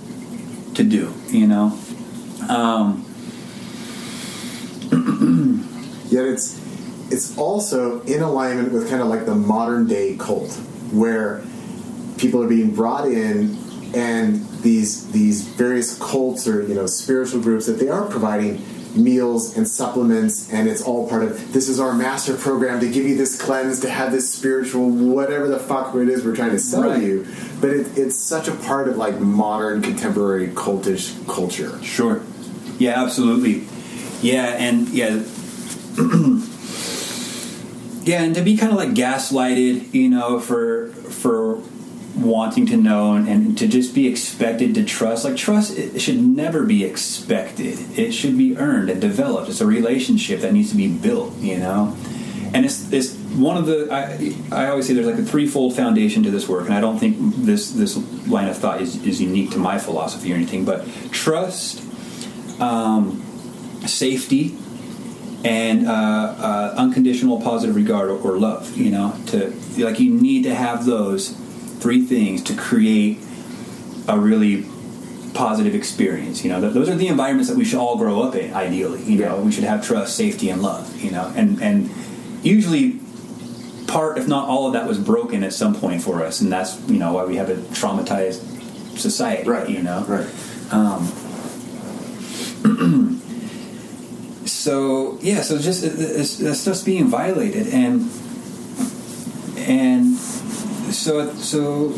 to do, you know. Yet it's also in alignment with kind of like the modern day cult, where people are being brought in, and these various cults or, you know, spiritual groups, that they are providing meals and supplements, and it's all part of, this is our master program to give you this cleanse, to have this spiritual whatever the fuck it is we're trying to sell Right. you. But it's such a part of like modern contemporary cultish culture. Sure. Yeah, absolutely. Yeah, and yeah. Yeah, and to be kind of like gaslighted, you know, for wanting to know, and to just be expected to trust. Like, trust, it should never be expected. It should be earned and developed. It's a relationship that needs to be built, you know? And it's one of the, I always say there's like a threefold foundation to this work, and I don't think this line of thought is unique to my philosophy or anything, but trust, safety, and unconditional positive regard or love, you know? Like, you need to have those three things to create a really positive experience, you know. Those are the environments that we should all grow up in, ideally, you know. We should have trust, safety, and love, you know. And usually part, if not all of that, was broken at some point for us, and that's, you know, why we have a traumatized society, right, you know. Right. So just that's just being violated, and so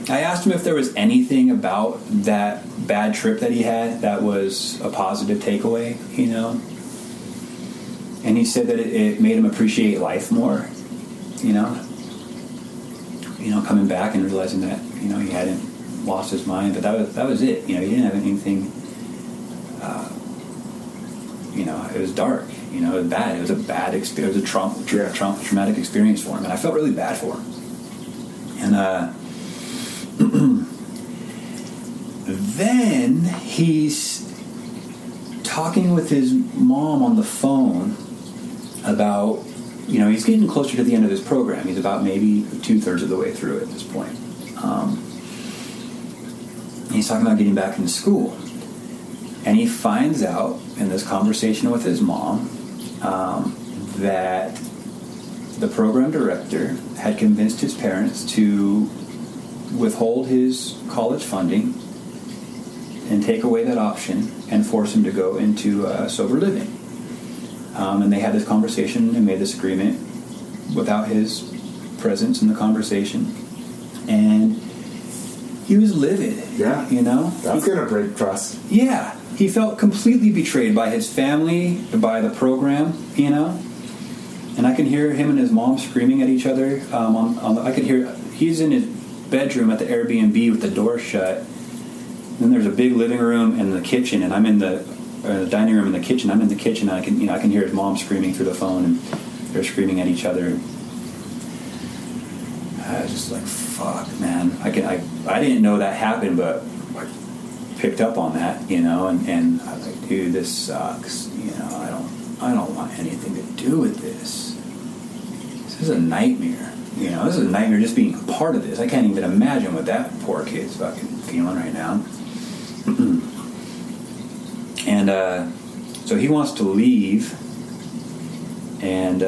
I asked him if there was anything about that bad trip that he had that was a positive takeaway, you know. And he said that it made him appreciate life more, you know. You know, coming back and realizing that, you know, he hadn't lost his mind, but that was it. You know, he didn't have anything. You know, it was dark. You know, it was bad. It was a bad experience. It was a traumatic experience for him, and I felt really bad for him. And then he's talking with his mom on the phone about, you know, he's getting closer to the end of his program. He's about maybe 2/3 of the way through at this point. He's talking about getting back into school. And he finds out in this conversation with his mom that the program director had convinced his parents to withhold his college funding and take away that option and force him to go into sober living. And they had this conversation and made this agreement without his presence in the conversation. And he was livid. Yeah. You know? That's going to break trust. Yeah. He felt completely betrayed by his family, by the program, you know? And I can hear him and his mom screaming at each other. I could hear, he's in his bedroom at the Airbnb with the door shut. Then there's a big living room and the kitchen, and I'm in the dining room and the kitchen. I'm in the kitchen, and I can hear his mom screaming through the phone, and they're screaming at each other. I was just like, fuck, man. I didn't know that happened, but I picked up on that, you know, and I was like, dude, this sucks. You know, I don't want anything to do with this. This is a nightmare. You know, this is a nightmare just being a part of this. I can't even imagine what that poor kid's fucking feeling right now. And so he wants to leave, and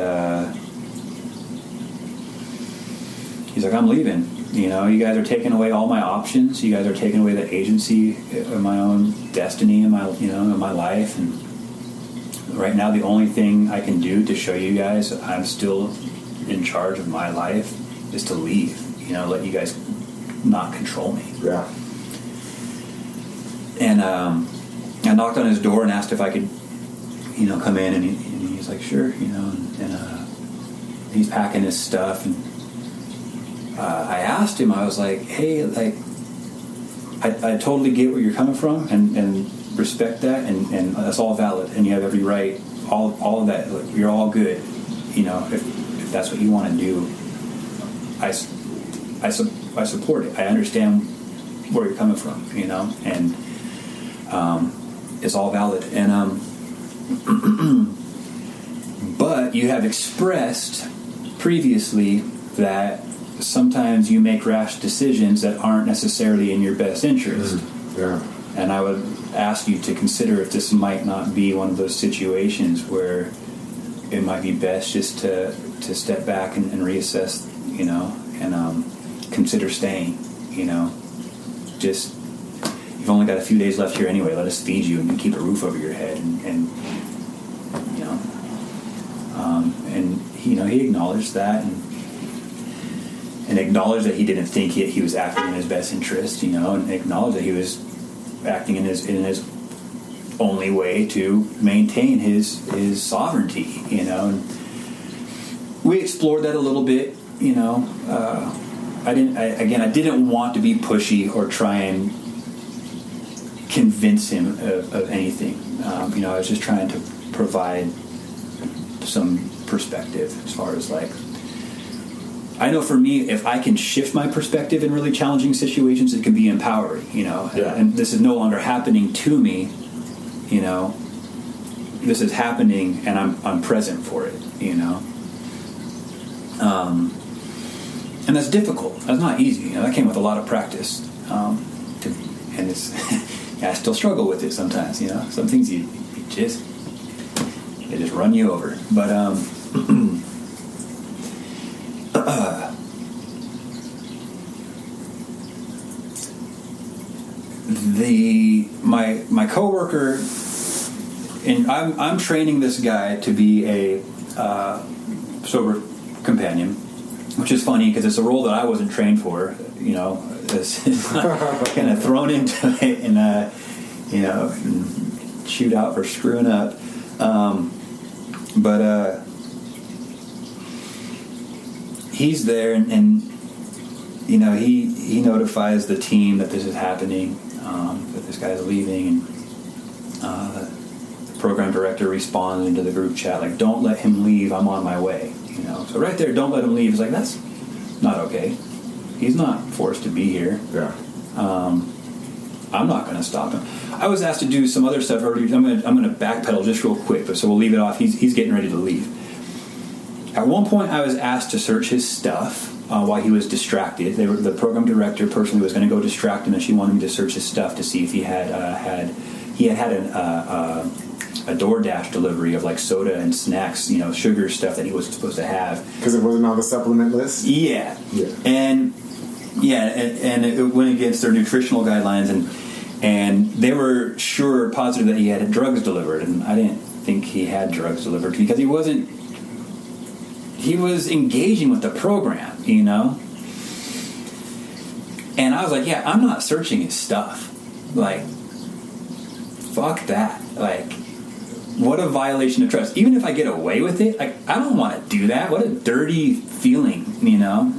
he's like, I'm leaving. You know, you guys are taking away all my options. You guys are taking away the agency of my own destiny in my life. And right now, the only thing I can do to show you guys I'm still in charge of my life is to leave. You know, let you guys not control me. Yeah. And I knocked on his door and asked if I could, you know, come in, and he's like, sure, you know, and he's packing his stuff, and I asked him, I was like, hey, like, I totally get where you're coming from, and respect that, and that's all valid, and you have every right, all of that, like, you're all good, you know, if that's what you want to do, I support it. I understand where you're coming from, you know, and it's all valid, and but you have expressed previously that sometimes you make rash decisions that aren't necessarily in your best interest. Yeah. And I would ask you to consider if this might not be one of those situations where it might be best just to step back and reassess, you know, and consider staying, you know. Just, you've only got a few days left here anyway. Let us feed you and keep a roof over your head, and you know, and you know, he acknowledged that, and acknowledged that he didn't think he was acting in his best interest, you know, and acknowledged that he was acting in his only way to maintain his sovereignty, you know. And we explored that a little bit, you know. I didn't want to be pushy or try and convince him of anything. You know, I was just trying to provide some perspective as far as, like, I know for me, if I can shift my perspective in really challenging situations, it can be empowering, you know. Yeah. And this is no longer happening to me, you know. This is happening, and I'm present for it, you know. And that's difficult. That's not easy. You know, that came with a lot of practice. And it's yeah, I still struggle with it sometimes. You know, some things they just run you over. But my coworker, and I'm training this guy to be a sober companion, which is funny because it's a role that I wasn't trained for. You know, it's kind of thrown into it, and you know, and shoot out for screwing up. But he's there, and you know, he notifies the team that this is happening, that this guy's leaving, and the program director responds into the group chat like, "Don't let him leave. I'm on my way." You know, so right there, "Don't let him leave" is like, that's not okay. He's not forced to be here. Yeah. I'm not going to stop him. I was asked to do some other stuff earlier. I'm going to backpedal just real quick, but so we'll leave it off. He's getting ready to leave. At one point, I was asked to search his stuff while he was distracted. The program director personally was going to go distract him, and she wanted me to search his stuff to see if he had a DoorDash delivery of like soda and snacks, you know, sugar stuff that he wasn't supposed to have. Because it wasn't on the supplement list? Yeah. And it went against their nutritional guidelines, and they were positive that he had drugs delivered, and I didn't think he had drugs delivered because he was engaging with the program, you know. And I was like, yeah, I'm not searching his stuff. Like, fuck that. Like, what a violation of trust. Even if I get away with it, like, I don't want to do that. What a dirty feeling, you know?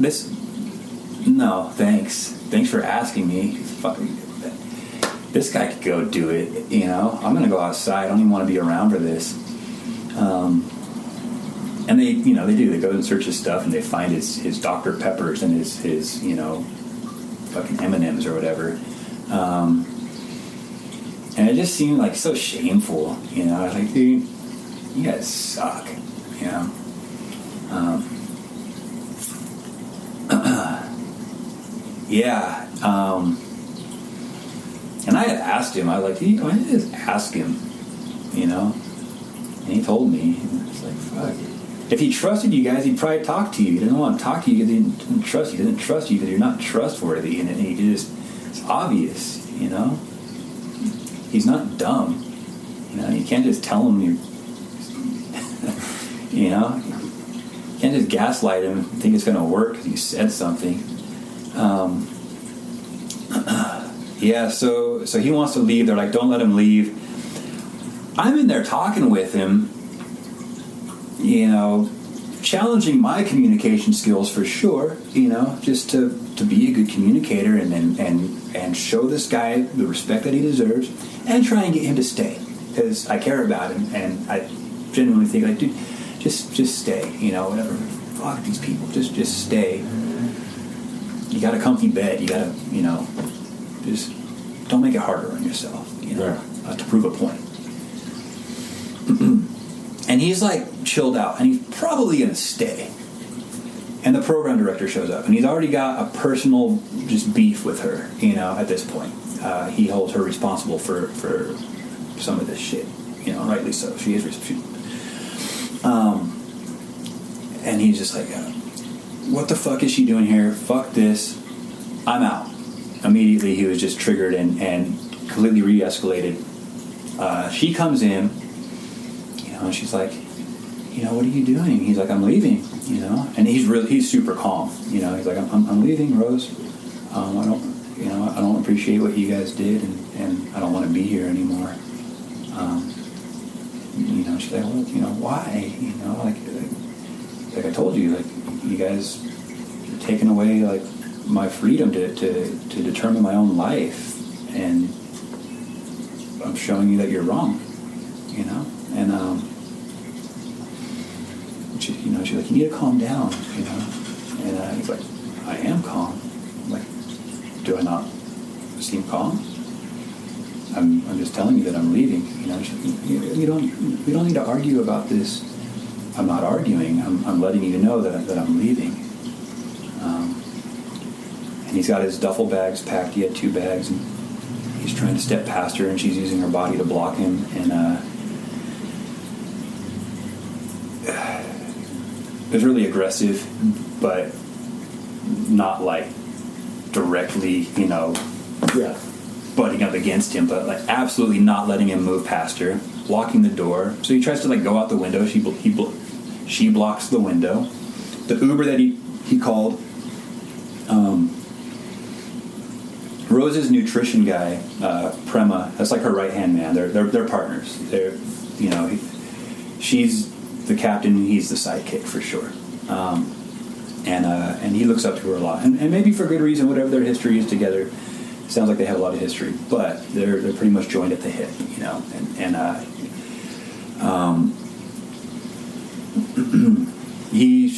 No, thanks. Thanks for asking me. Fuck, this guy could go do it, you know? I'm going to go outside. I don't even want to be around for this. And they, you know, they do. They go and search his stuff, and they find his Dr. Peppers and his you know, fucking M&Ms or whatever. And it just seemed like so shameful, you know. I was like, dude, you guys suck, you know. Yeah. And I had asked him. I was like, why didn't you just ask him, you know? And he told me. It's like, fuck. If he trusted you guys, he'd probably talk to you. He didn't want to talk to you because he didn't trust you. He didn't trust you because you're not trustworthy. And it's obvious, you know? He's not dumb. You know, you can't just tell him you're, you know? You can't just gaslight him and think it's going to work because you said something. Yeah, so he wants to leave. They're like, don't let him leave. I'm in there talking with him, you know, challenging my communication skills for sure, you know, just to be a good communicator and show this guy the respect that he deserves and try and get him to stay because I care about him and I genuinely think, like, dude, just stay, you know, whatever. Fuck these people, just stay. You got a comfy bed, you got to, you know, just don't make it harder on yourself, you know, to prove a point. And he's like chilled out, and he's probably gonna stay. And the program director shows up, and he's already got a personal just beef with her, you know, at this point. He holds her responsible for some of this shit, you know, rightly so. She is and he's just like, what the fuck is she doing here? Fuck this. I'm out. Immediately he was just triggered and completely re-escalated. She comes in, you know, and she's like, you know, what are you doing? He's like, I'm leaving, you know, and he's super calm, you know. He's like, I'm leaving, Rose. I don't appreciate what you guys did, and I don't want to be here anymore. You know, she's like, well, you know, why? You know, like I told you, like, you guys are taking away like my freedom to determine my own life, and I'm showing you that you're wrong, you know. And she, you know, she's like, you need to calm down, you know. And he's like, I am calm. I'm like, do I not seem calm? I'm just telling you that I'm leaving, you know. We don't need to argue about this. I'm not arguing. I'm letting you know that I'm leaving. And he's got his duffel bags packed. He had 2 bags, and he's trying to step past her, and she's using her body to block him. And it was really aggressive, but not like directly, you know, butting up against him, but like absolutely not letting him move past her, blocking the door. So he tries to like go out the window. She blocks the window. The Uber that he called, Rose's nutrition guy, Prema, that's like her right hand man. They're partners. They're, you know, she's the captain, he's the sidekick for sure. And he looks up to her a lot, and maybe for good reason. Whatever their history is together, sounds like they have a lot of history. But they're pretty much joined at the hip, you know. He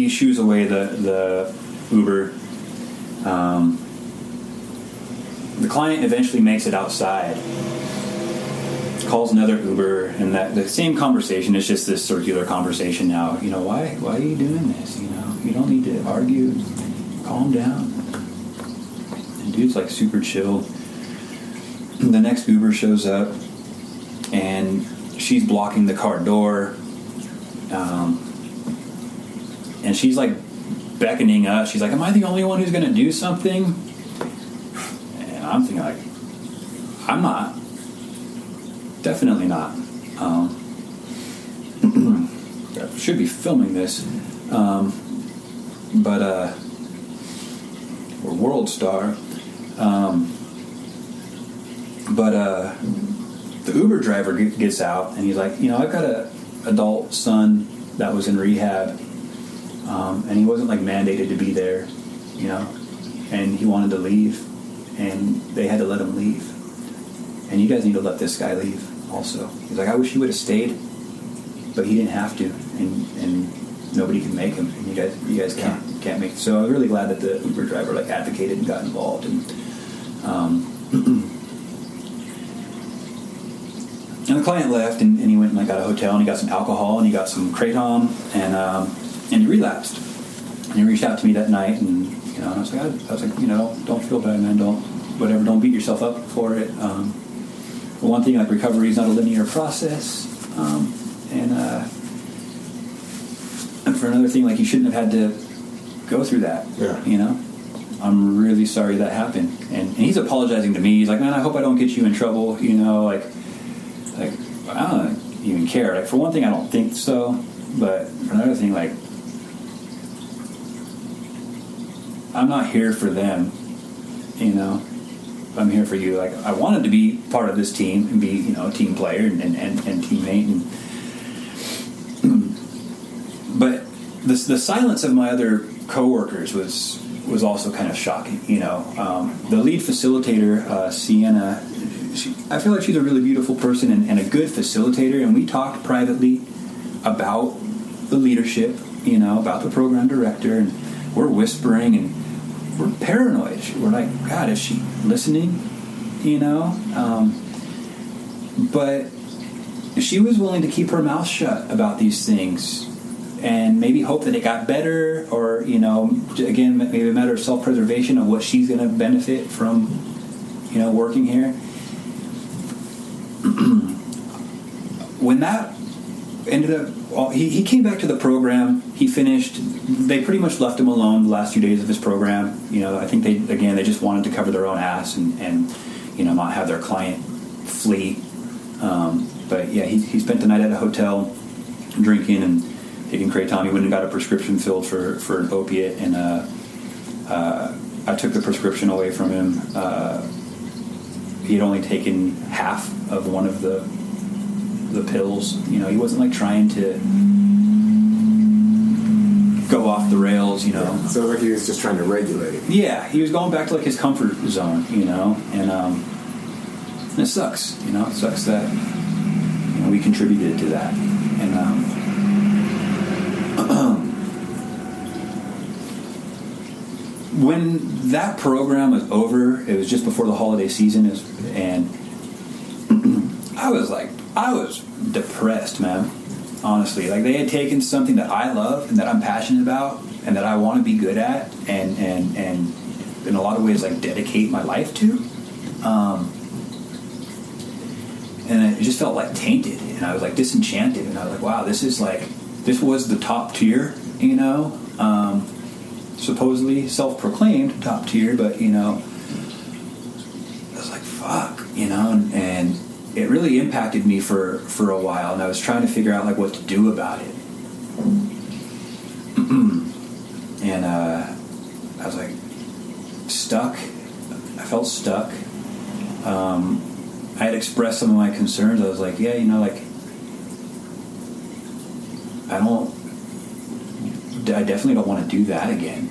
shoos away the Uber. The client eventually makes it outside, calls another Uber, and that the same conversation. It's just this circular conversation now. You know, why are you doing this? You know, you don't need to argue. Calm down. And dude's like super chill. The next Uber shows up, and she's blocking the car door. And she's like beckoning us. She's like, am I the only one who's going to do something? And I'm thinking like, I'm not. Definitely not. I should be filming this. But we're World Star. But the Uber driver gets out, and he's like, I've got a adult son that was in rehab, and he wasn't like mandated to be there, and he wanted to leave, and they had to let him leave. And you guys need to let this guy leave also. He's like, I wish he would have stayed, but he didn't have to, and nobody can make him. And you guys can't make it. So I was really glad that the Uber driver like advocated and got involved. And and the client left, and he went and like got a hotel, and he got some alcohol, and he got some kratom, and he relapsed. And he reached out to me that night, and I was like, don't feel bad, man. Don't beat yourself up for it. For one thing, like recovery is not a linear process, and for another thing, like you shouldn't have had to go through that. Yeah. I'm really sorry that happened, and he's apologizing to me. He's like, man, I hope I don't get you in trouble. Like I don't even care. Like for one thing, I don't think so, but for another thing, like I'm not here for them. I'm here for you. Like I wanted to be part of this team and be, a team player and teammate. But the silence of my other coworkers was also kind of shocking. The lead facilitator, Sienna, I feel like she's a really beautiful person and a good facilitator. And we talked privately about the leadership, about the program director, and we're whispering and we're paranoid. We're like, God, is she listening? But she was willing to keep her mouth shut about these things and maybe hope that it got better, or, again, maybe a matter of self-preservation of what she's going to benefit from, working here. When that ended up, he came back to the program. He finished. They pretty much left him alone the last few days of his they just wanted to cover their own ass and not have their client flee. But yeah, he spent the night at a hotel drinking and taking kratom. He went and got a prescription filled for an opiate, and I took the prescription away from him. He had only taken half of one of the pills. He wasn't like trying to go off the rails. So like he was just trying to regulate. Yeah, he was going back to like his comfort zone. And it sucks. It sucks that we contributed to that. And when that program was over, it was just before the holiday season, and I was depressed, man. Honestly, like they had taken something that I love and that I'm passionate about and that I want to be good at, and in a lot of ways like dedicate my life to, and it just felt like tainted, and I was like disenchanted, and I was like, wow, this was the top tier, supposedly self-proclaimed top tier, but I was like, fuck, and it really impacted me for a while, and I was trying to figure out like what to do about it. And I was like stuck. I felt stuck. I had expressed some of my concerns. I was like, yeah, I definitely don't want to do that again,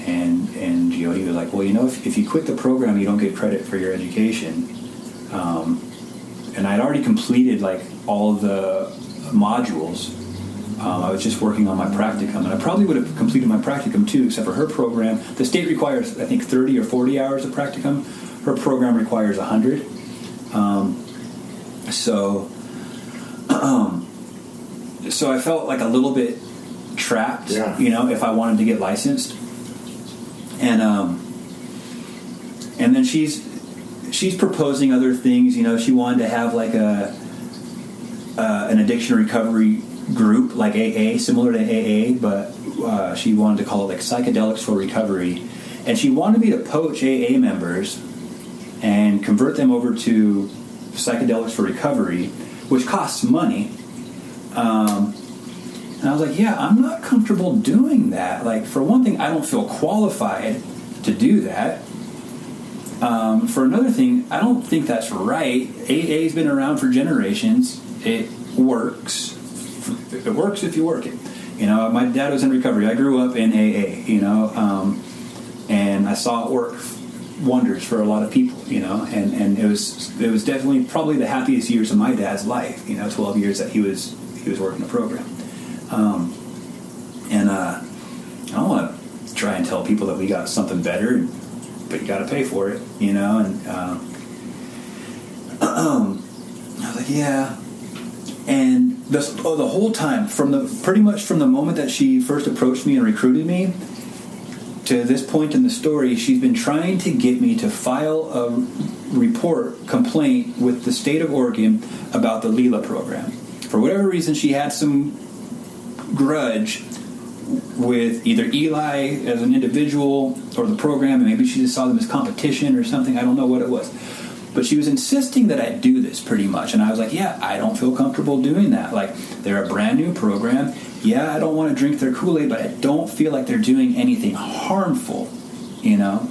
And Jody was like, well, if you quit the program, you don't get credit for your education. And I'd already completed like all of the modules. I was just working on my practicum, and I probably would have completed my practicum too, except for her program. The state requires, I think, 30 or 40 hours of practicum. Her program requires 100. So I felt like a little bit trapped, if I wanted to get licensed. And then she's proposing other things. She wanted to have like an addiction recovery group, like AA, similar to AA, but she wanted to call it like psychedelics for recovery. And she wanted me to poach AA members and convert them over to psychedelics for recovery, which costs money. And I was like, yeah, I'm not comfortable doing that. Like, for one thing, I don't feel qualified to do that. For another thing, I don't think that's right. AA's been around for generations. It works. It works if you work it. My dad was in recovery. I grew up in AA, and I saw it work wonders for a lot of people, and it was definitely probably the happiest years of my dad's life, 12 years that he was working the program. And I don't want to try and tell people that we got something better, but you got to pay for it, and I was like, yeah. And the whole time, pretty much from the moment that she first approached me and recruited me to this point in the story, she's been trying to get me to file a complaint with the state of Oregon about the Lila program. For whatever reason, she had some grudge with either Eli as an individual or the program, and maybe she just saw them as competition or something. I don't know what it was. But she was insisting that I do this pretty much. And I was like, yeah, I don't feel comfortable doing that. Like, they're a brand new program. Yeah, I don't want to drink their Kool-Aid, but I don't feel like they're doing anything harmful, And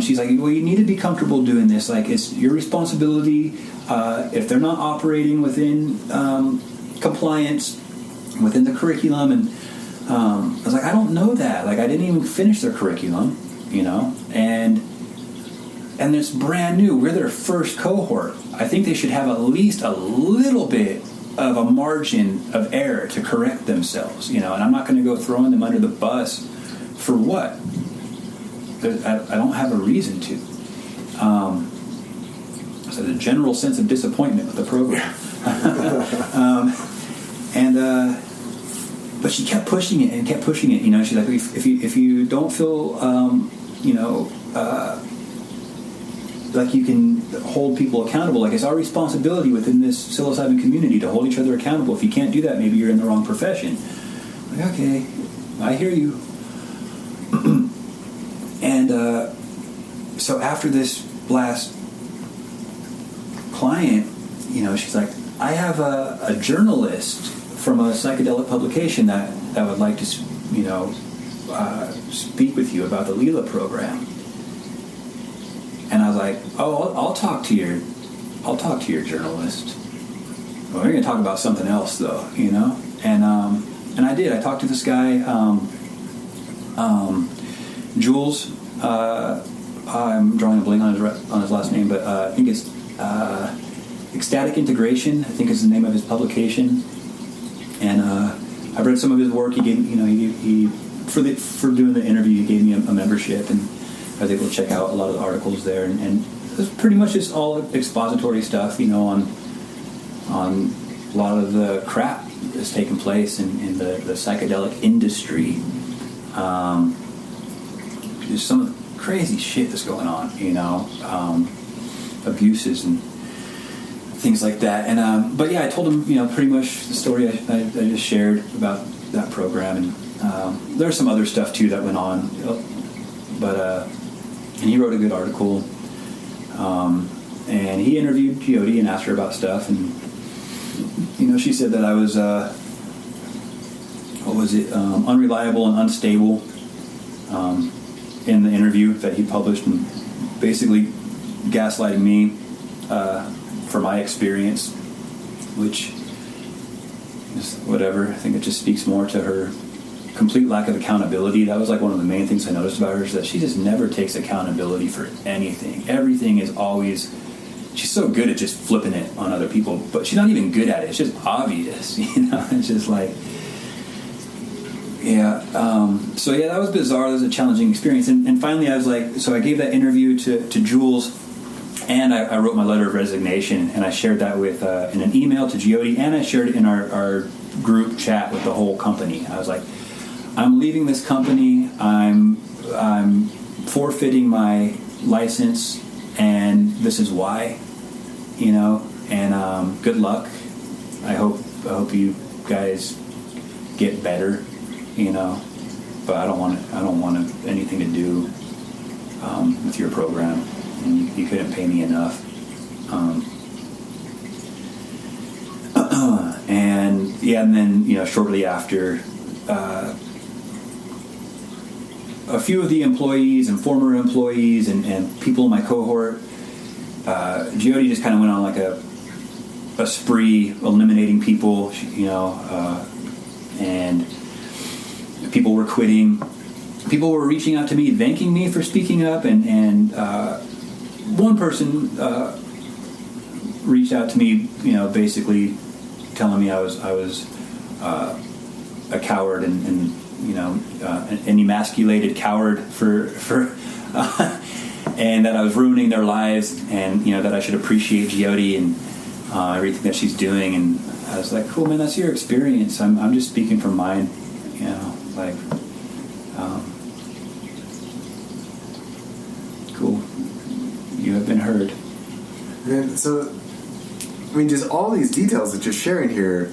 she's like, well, you need to be comfortable doing this. Like, it's your responsibility. If they're not operating within compliance, within the curriculum. And I was like, I don't know that. Like, I didn't even finish their curriculum, And it's brand new. We're their first cohort. I think they should have at least a little bit of a margin of error to correct themselves, And I'm not going to go throwing them under the bus for what? I don't have a reason to. So the general sense of disappointment with the program. But she kept pushing it and kept pushing it. She's like, if you don't feel, like you can hold people accountable. Like, it's our responsibility within this psilocybin community to hold each other accountable. If you can't do that, maybe you're in the wrong profession. I'm like, okay, I hear you. And so after this last client, she's like, I have a journalist from a psychedelic publication that would like to, speak with you about the Lila program. And I was like, oh, I'll talk to your journalist. Well, we're going to talk about something else, though, And I did. I talked to this guy, Jules. I'm drawing a blank on his last name, but I think it's Ecstatic Integration. I think is the name of his publication. And I've read some of his work. He gave, he for doing the interview, he gave me a membership, and I was able to check out a lot of the articles there, and it was pretty much just all expository stuff, on a lot of the crap that's taken place in the psychedelic industry. Just some of the crazy shit that's going on, abuses and things like that. And but yeah, I told him, pretty much the story I just shared about that program, and there's some other stuff too that went on, but. And he wrote a good article, and he interviewed Jyoti and asked her about stuff, and she said that I was unreliable and unstable in the interview that he published, and basically gaslighting me for my experience, which is whatever. I think it just speaks more to her complete lack of accountability. That was like one of the main things I noticed about her, is that she just never takes accountability for anything. Everything is always, she's so good at just flipping it on other people, but she's not even good at it. It's just obvious, It's just like, yeah. So yeah, that was bizarre. That was a challenging experience. And finally I was like, so I gave that interview to Jules, and I wrote my letter of resignation, and I shared that with in an email to Jyoti, and I shared it in our group chat with the whole company. I was like, I'm leaving this company. I'm forfeiting my license, and this is why, And good luck. I hope you guys get better, But I don't want anything to do with your program, and you couldn't pay me enough. And then shortly after. a few of the employees and former employees and people in my cohort, Jyoti just kind of went on like a spree eliminating people, and people were quitting. People were reaching out to me, thanking me for speaking up, and one person reached out to me, basically telling me I was a coward and an emasculated coward for and that I was ruining their lives, and that I should appreciate Jyoti and everything that she's doing. And I was like, cool, man, that's your experience. I'm just speaking from mine, cool. You have been heard. Man, so, just all these details that you're sharing here,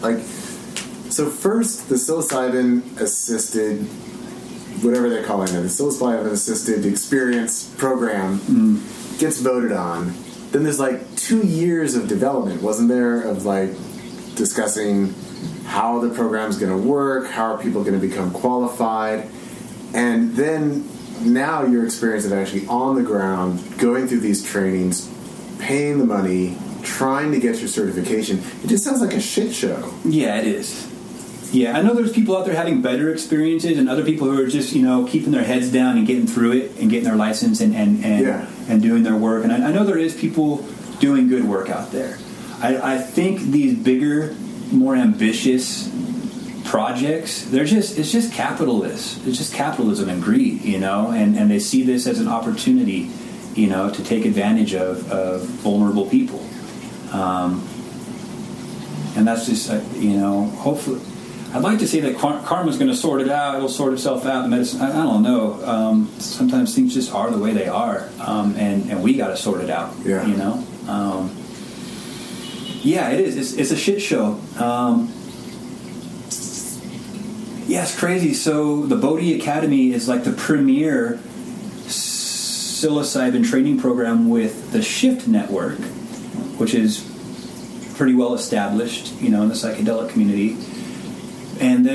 so first, the psilocybin-assisted, whatever they're calling it, the psilocybin-assisted experience program gets voted on. Then there's 2 years of development, wasn't there, of discussing how the program's going to work, how are people going to become qualified, and then now your experience of actually on the ground, going through these trainings, paying the money, trying to get your certification. It just sounds like a shit show. Yeah, it is. Yeah, I know there's people out there having better experiences, and other people who are just keeping their heads down and getting through it and getting their license and doing their work. And I know there is people doing good work out there. I think these bigger, more ambitious projects, it's just capitalist. It's just capitalism and greed, and they see this as an opportunity, to take advantage of vulnerable people. And that's just, hopefully, I'd like to say that karma's going to sort it out. It'll sort itself out. Medicine, I don't know. Sometimes things just are the way they are, and we got to sort it out. Yeah. Yeah, it is. It's a shit show. Yeah, it's crazy. So the Bodhi Academy is the premier psilocybin training program with the Shift Network, which is pretty well established, in the psychedelic community. And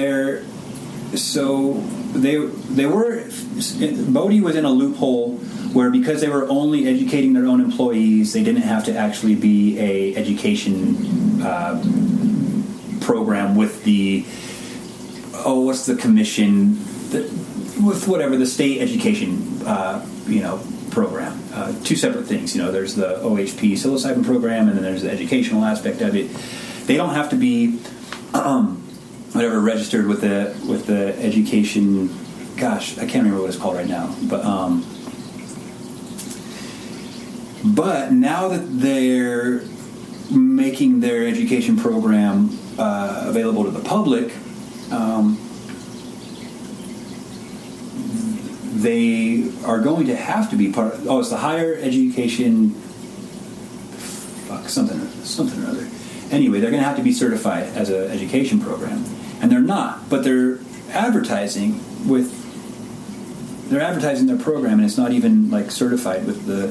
Bodhi was in a loophole where, because they were only educating their own employees, they didn't have to actually be a education program with what's the commission, with whatever, the state education, program. Two separate things. There's the OHP psilocybin program, and then there's the educational aspect of it. They don't have to be registered with the education. Gosh, I can't remember what it's called right now. But now that they're making their education program available to the public, they are going to have to be part of... it's the higher education... something or other. Anyway, they're going to have to be certified as an education program. And they're not, but they're advertising their program, and it's not even certified with the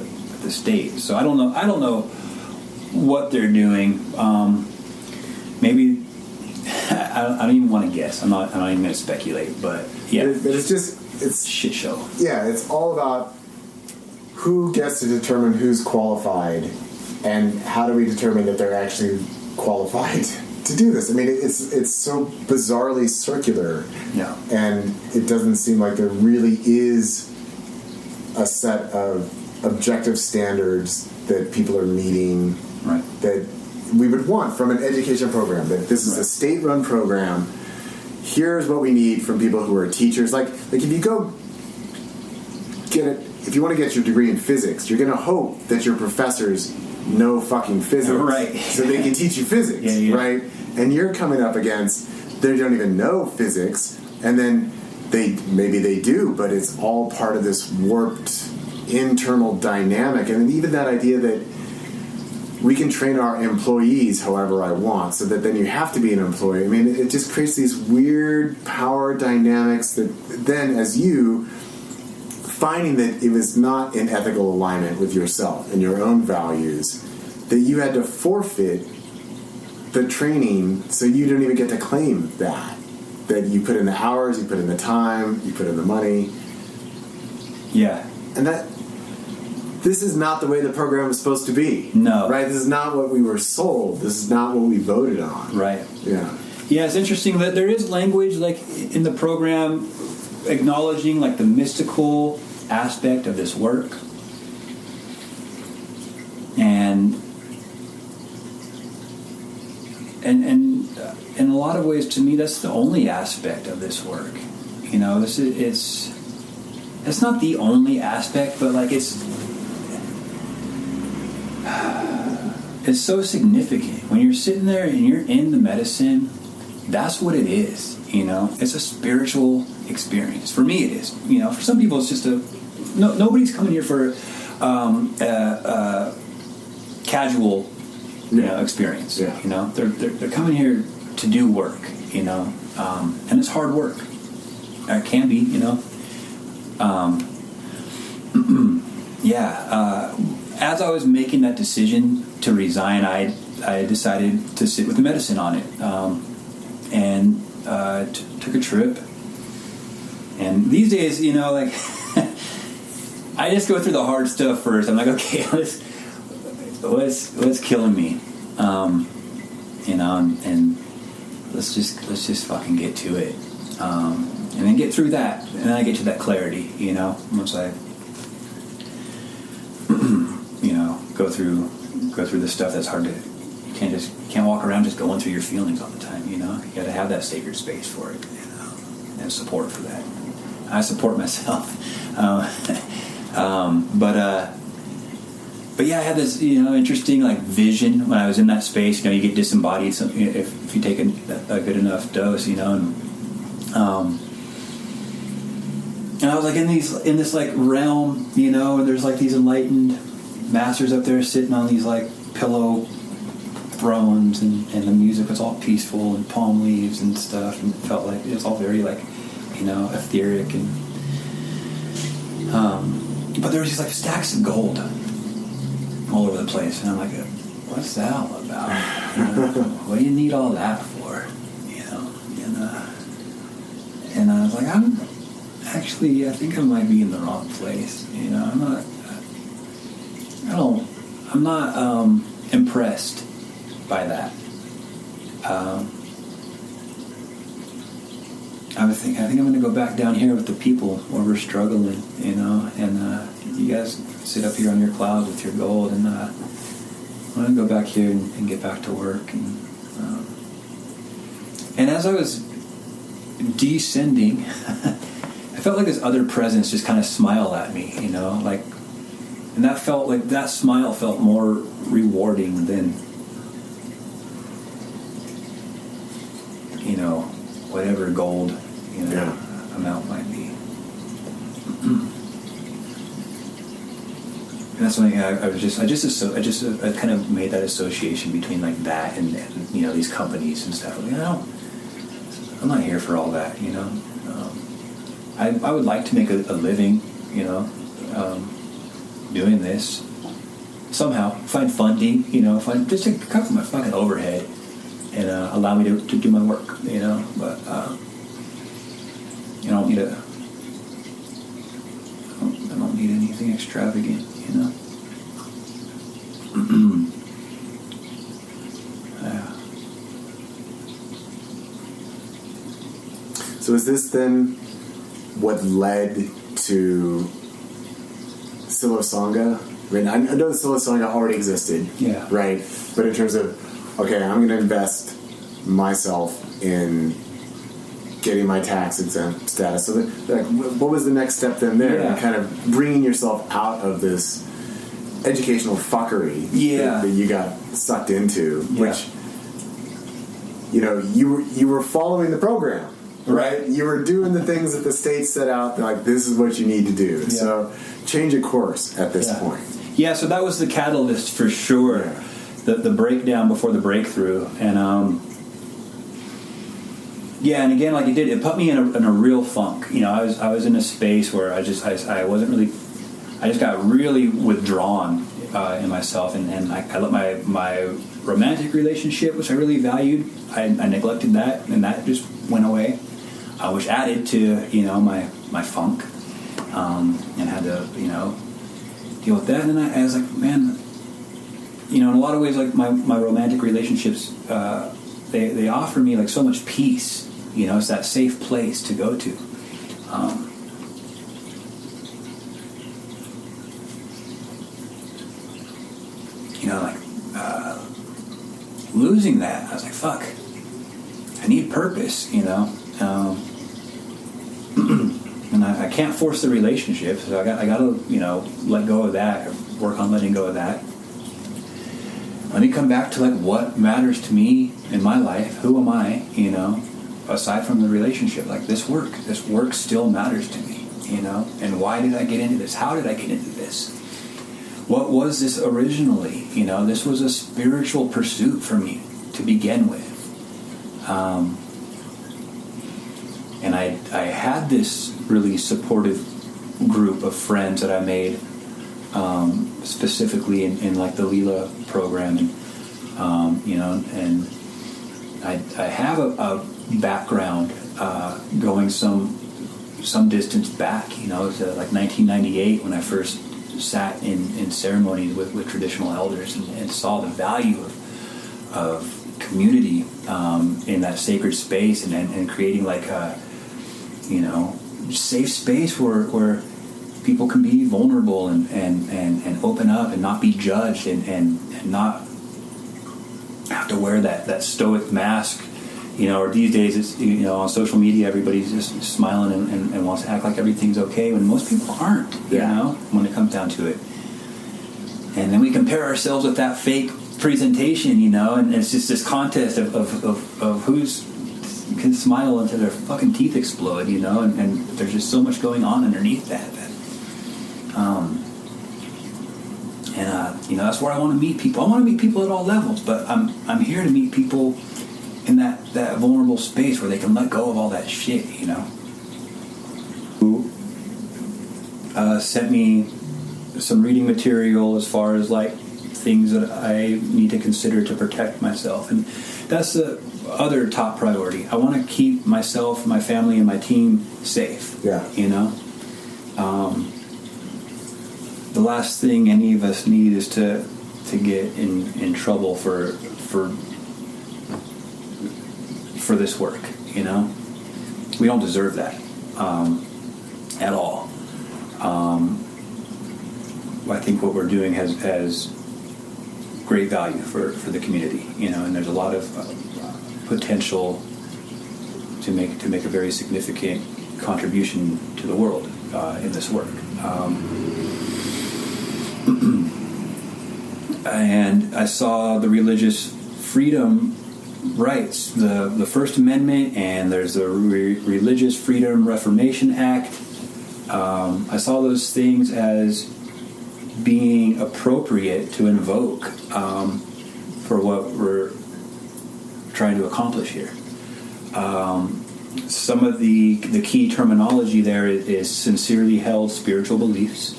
state. So I don't know what they're doing. Maybe I don't even want to guess. I'm not even going to speculate. But yeah, but it's shit show. Yeah, it's all about who gets to determine who's qualified, and how do we determine that they're actually qualified to do this. It's so bizarrely circular. Yeah. And it doesn't seem like there really is a set of objective standards that people are meeting, right, that we would want from an education program, that this is a state-run program. Here's what we need from people who are teachers. If you go if you want to get your degree in physics, you're going to hope that your professors know fucking physics, right, so they can teach you physics, yeah. right? And you're coming up against, they don't even know physics, and then maybe they do, but it's all part of this warped internal dynamic. And even that idea that we can train our employees however I want, so that then you have to be an employee. It just creates these weird power dynamics that then, as you finding that it was not in ethical alignment with yourself and your own values, that you had to forfeit the training, so you don't even get to claim that you put in the hours, you put in the time, you put in the money. Yeah. And this is not the way the program is supposed to be. No. Right? This is not what we were sold. This is not what we voted on. Right. Yeah. Yeah, it's interesting that there is language like in the program acknowledging like the mystical aspect of this work. And in a lot of ways, to me, that's the only aspect of this work. You know, it's not the only aspect, but like it's so significant when you're sitting there and you're in the medicine. That's what it is. You know, it's a spiritual experience. For me, it is. You know, for some people, it's just nobody's coming here for casual, experience. Yeah. You know, they're coming here to do work. You know, and it's hard work. It can be. You know. As I was making that decision to resign, I decided to sit with the medicine on it, and took a trip. And these days, you know, like I just go through the hard stuff first. I'm like, okay, what's killing me, you know, and let's just fucking get to it, and then get through that, and then I get to that clarity, you know, once I, you know, go through the stuff that's hard to. You can't walk around just going through your feelings all the time, you know. You got to have that sacred space for it, you know, and support for that. I support myself, but yeah, I had this, you know, interesting like vision when I was in that space. You know, you get disembodied if you take a good enough dose, you know, and I was like in this like realm, you know, and there's like these enlightened masters up there sitting on these like pillow thrones, and the music was all peaceful and palm leaves and stuff, and it felt like it was all very like, you know, etheric, and but there was these like stacks of gold all over the place, and I'm like, what's that all about? You know, what do you need all that for? You know, and I was like, I think I might be in the wrong place. You know, I'm not impressed by that. I think I'm going to go back down here with the people where we're struggling, you know, and you guys sit up here on your clouds with your gold, and I'm going to go back here and get back to work. And as I was descending, I felt like this other presence just kind of smile at me, you know, like, and that smile felt more rewarding than, you know, whatever gold, you know, amount might be. And that's something I kind of made that association between like that and you know, these companies and stuff. Like, I'm not here for all that, you know. I would like to make a living, you know, doing this somehow, find funding, you know, just to cover my fucking overhead and allow me to do my work, you know. But I don't need anything extravagant, you know. Yeah. So is this then what led to Psilo Sangha? I mean, I know the Psilo Sangha already existed, yeah, right? But in terms of, okay, I'm going to invest myself in getting my tax exempt status. So, what was the next step then there? Yeah. And kind of bringing yourself out of this educational fuckery that you got sucked into, which, you know, you were following the program. Right, you were doing the things that the state set out. Like, this is what you need to do. Yeah. So, change a course at this point. Yeah, so that was the catalyst for sure. Yeah. The breakdown before the breakthrough, and and again, like it put me in a real funk. You know, I was in a space where I just got really withdrawn in myself, and I let my romantic relationship, which I really valued, I neglected that, and that just went away. Which added to, you know, my funk. and had to, deal with that. And then I was like, man, in a lot of ways, like my romantic relationships, they offer me like so much peace. It's that safe place to go to. Losing that, I was like, fuck, I need purpose, and I can't force the relationship, so I got to, let go of that, or work on letting go of that. Let me come back to like what matters to me in my life. Who am I, aside from the relationship? Like this work still matters to me, and why did I get into this? How did I get into this? What was this originally? This was a spiritual pursuit for me to begin with. And I had this really supportive group of friends that I made, specifically in like the Lila program. And I have a background going some distance back, to like 1998 when I first sat in ceremonies with traditional elders and saw the value of community in that sacred space and creating like a safe space where people can be vulnerable and open up and not be judged and not have to wear that stoic mask. Or these days it's on social media everybody's just smiling and wants to act like everything's okay when most people aren't, when it comes down to it. And then we compare ourselves with that fake presentation, and it's just this contest of who's can smile until their fucking teeth explode, and there's just so much going on underneath that. That's where I want to meet people. I want to meet people at all levels, but I'm here to meet people in that vulnerable space where they can let go of all that shit, Who sent me some reading material as far as like things that I need to consider to protect myself, and that's the other top priority. I want to keep myself, my family, and my team safe. Yeah. The last thing any of us need is to get in trouble for this work. We don't deserve that at all. I think what we're doing has great value for the community, and there's a lot of potential to make a very significant contribution to the world in this work. And I saw the religious freedom rights, the First Amendment, and there's the Religious Freedom Reformation Act. I saw those things as being appropriate to invoke for what we're trying to accomplish here. Some of the key terminology there is sincerely held spiritual beliefs.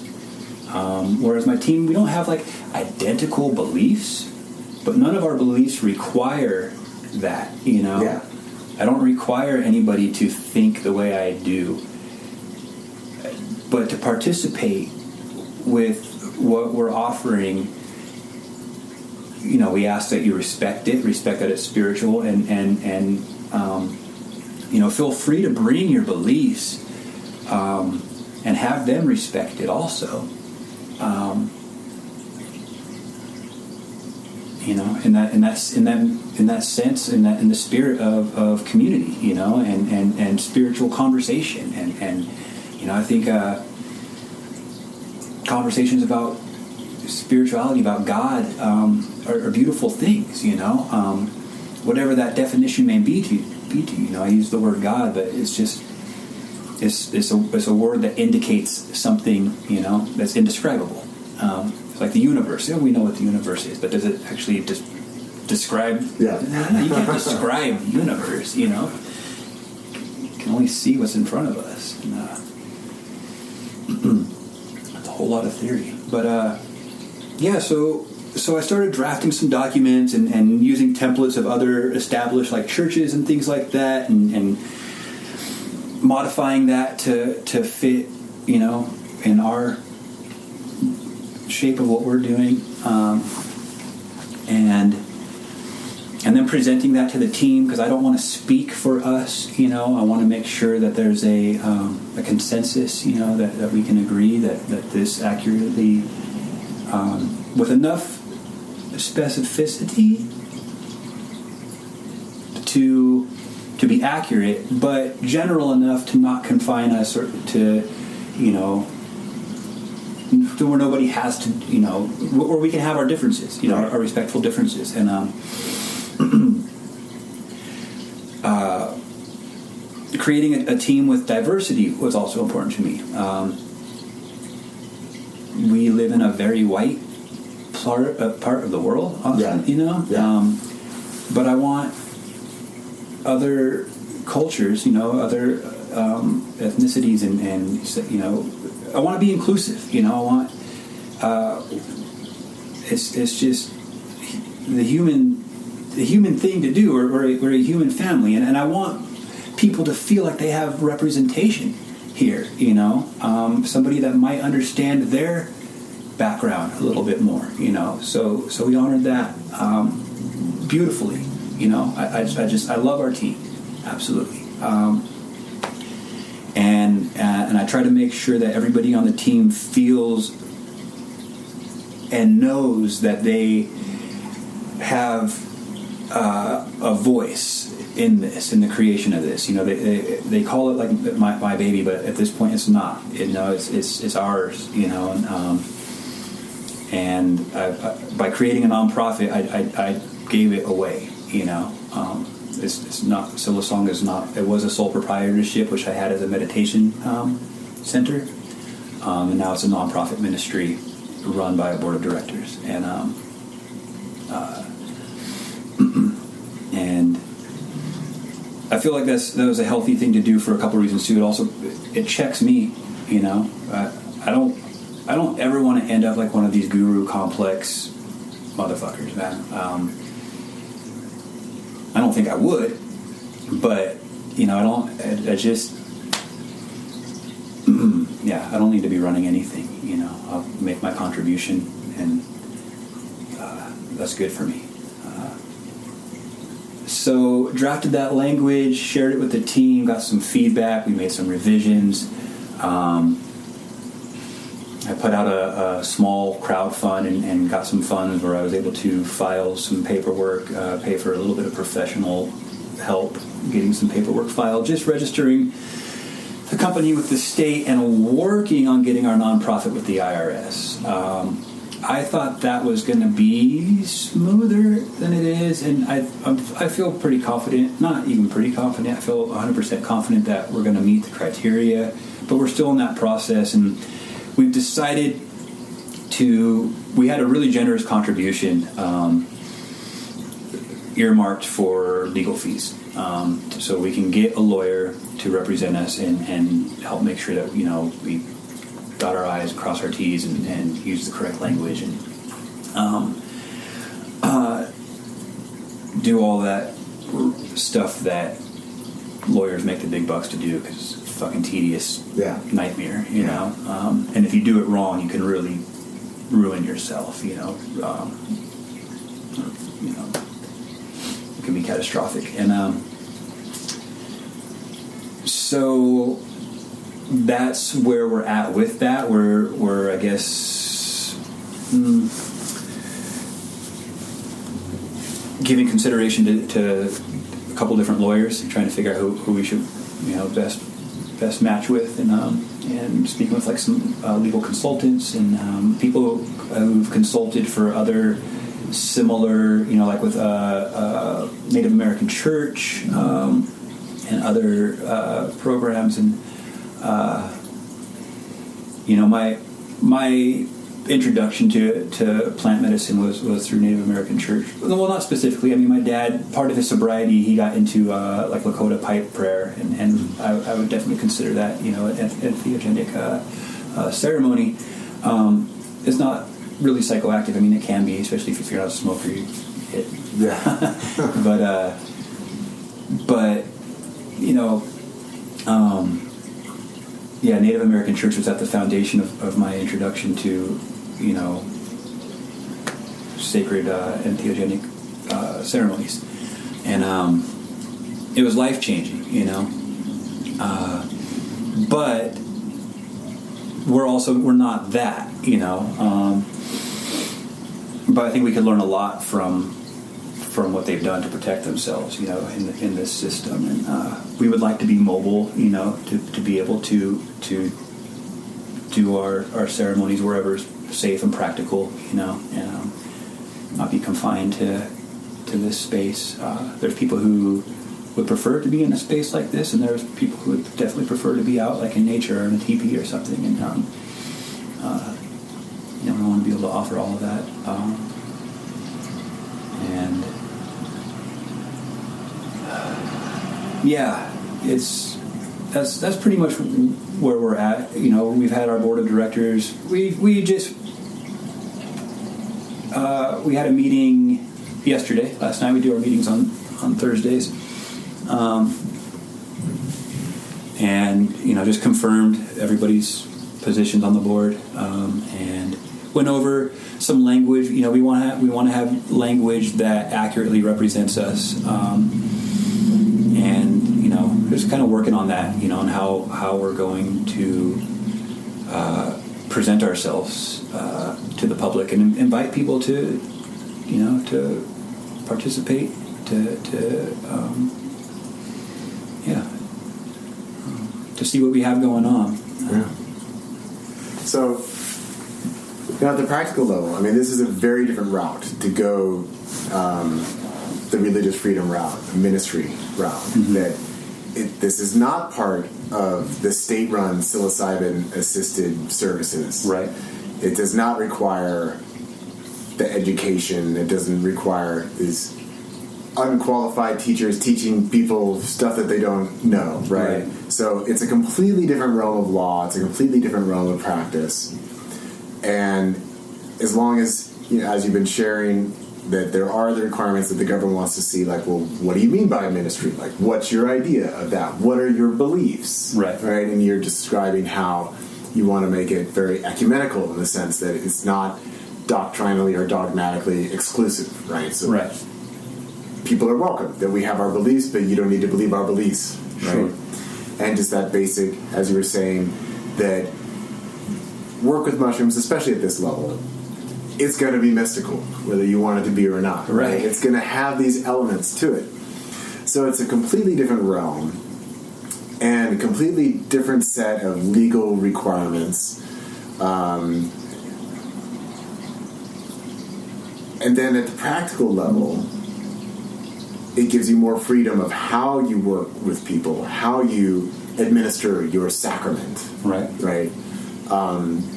Whereas my team, we don't have like identical beliefs, but none of our beliefs require that, Yeah. I don't require anybody to think the way I do, but to participate with what we're offering. We ask that you respect that it's spiritual, and feel free to bring your beliefs and have them respected also. In that sense, in the spirit of community, and spiritual conversation, and I think conversations about spirituality, about God, are beautiful things, whatever that definition may be to you. I use the word God, but it's just it's a word that indicates something, that's indescribable. It's like the universe. We know what the universe is, but does it actually just describe? Yeah. You can't describe the universe. You can only see what's in front of us. And, that's a whole lot of theory, but So I started drafting some documents and using templates of other established like churches and things like that, and modifying that to fit in our shape of what we're doing, and then presenting that to the team, because I don't want to speak for us. I want to make sure that there's a consensus. That we can agree that this accurately, with enough specificity to be accurate, but general enough to not confine us or to where nobody has to, where we can have our differences, our respectful differences. And creating a team with diversity was also important to me. We live in a very white part of the world, honestly, but I want other cultures, other ethnicities, and I want to be inclusive. I want it's just the human thing to do. We're a human family, and I want people to feel like they have representation here. Somebody that might understand their background a little bit more. So we honored that beautifully. I love our team, absolutely. And I try to make sure that everybody on the team feels and knows that they have a voice in this, in the creation of this. They call it like my baby, but at this point it's not. It's ours. And by creating a nonprofit, I gave it away. It's not, Psilo Sangha is not, it was a sole proprietorship, which I had as a meditation center, and now it's a nonprofit ministry run by a board of directors. And and I feel like that was a healthy thing to do for a couple reasons too. It checks me. I don't ever want to end up like one of these guru complex motherfuckers, man. I don't think I would, but I don't need to be running anything. I'll make my contribution, and that's good for me. So drafted that language, shared it with the team, got some feedback, we made some revisions. I put out a small crowdfund and got some funds where I was able to file some paperwork, pay for a little bit of professional help getting some paperwork filed, just registering the company with the state and working on getting our nonprofit with the IRS. I thought that was going to be smoother than it is, and I feel pretty confident, not even pretty confident, I feel 100% confident that we're going to meet the criteria, but we're still in that process, and we've decided we had a really generous contribution earmarked for legal fees, so we can get a lawyer to represent us and help make sure that we dot our I's, cross our T's, and use the correct language, and do all that stuff that lawyers make the big bucks to do, because it's a fucking tedious nightmare, and if you do it wrong, you can really ruin yourself, it can be catastrophic. And so that's where we're at with that. We're I guess giving consideration to a couple different lawyers, trying to figure out who we should best match with, and speaking with like some legal consultants and people who've consulted for other similar, like with Native American Church and other programs. And my introduction to plant medicine was through Native American Church. Well, not specifically. I mean, my dad, part of his sobriety, he got into like Lakota pipe prayer, and I would definitely consider that, an entheogenic ceremony. It's not really psychoactive. I mean, it can be, especially if you're not a smoker. You hit. Native American church was at the foundation of my introduction to, sacred entheogenic ceremonies, and it was life-changing, but we're not that, but I think we could learn a lot from what they've done to protect themselves, in this system, and we would like to be mobile, to be able to do our ceremonies wherever is safe and practical, and not be confined to this space. There's people who would prefer to be in a space like this, and there's people who would definitely prefer to be out, like in nature or in a teepee or something, and we want to be able to offer all of that, and that's pretty much where we're at. We've had our board of directors. We had a meeting last night. We do our meetings on Thursdays, and just confirmed everybody's positions on the board, and went over some language. We want to have language that accurately represents us, and just kind of working on that, on how we're going to present ourselves to the public and invite people to participate, to see what we have going on. Yeah. So, at the practical level, this is a very different route to go, the religious freedom route, the ministry route. Mm-hmm. This is not part of the state-run psilocybin-assisted services. Right. It does not require the education. It doesn't require these unqualified teachers teaching people stuff that they don't know, right? So it's a completely different realm of law. It's a completely different realm of practice. And as long as you've been sharing, that there are the requirements that the government wants to see, like, well, what do you mean by ministry? Like, what's your idea of that? What are your beliefs? Right. And you're describing how you want to make it very ecumenical in the sense that it's not doctrinally or dogmatically exclusive, right? So right. People are welcome, that we have our beliefs, but you don't need to believe our beliefs, right? Sure. And just that basic, as you were saying, that work with mushrooms, especially at this level, it's going to be mystical, whether you want it to be or not. Right. It's going to have these elements to it. So it's a completely different realm and a completely different set of legal requirements. And then at the practical level, it gives you more freedom of how you work with people, how you administer your sacrament. Right. Right.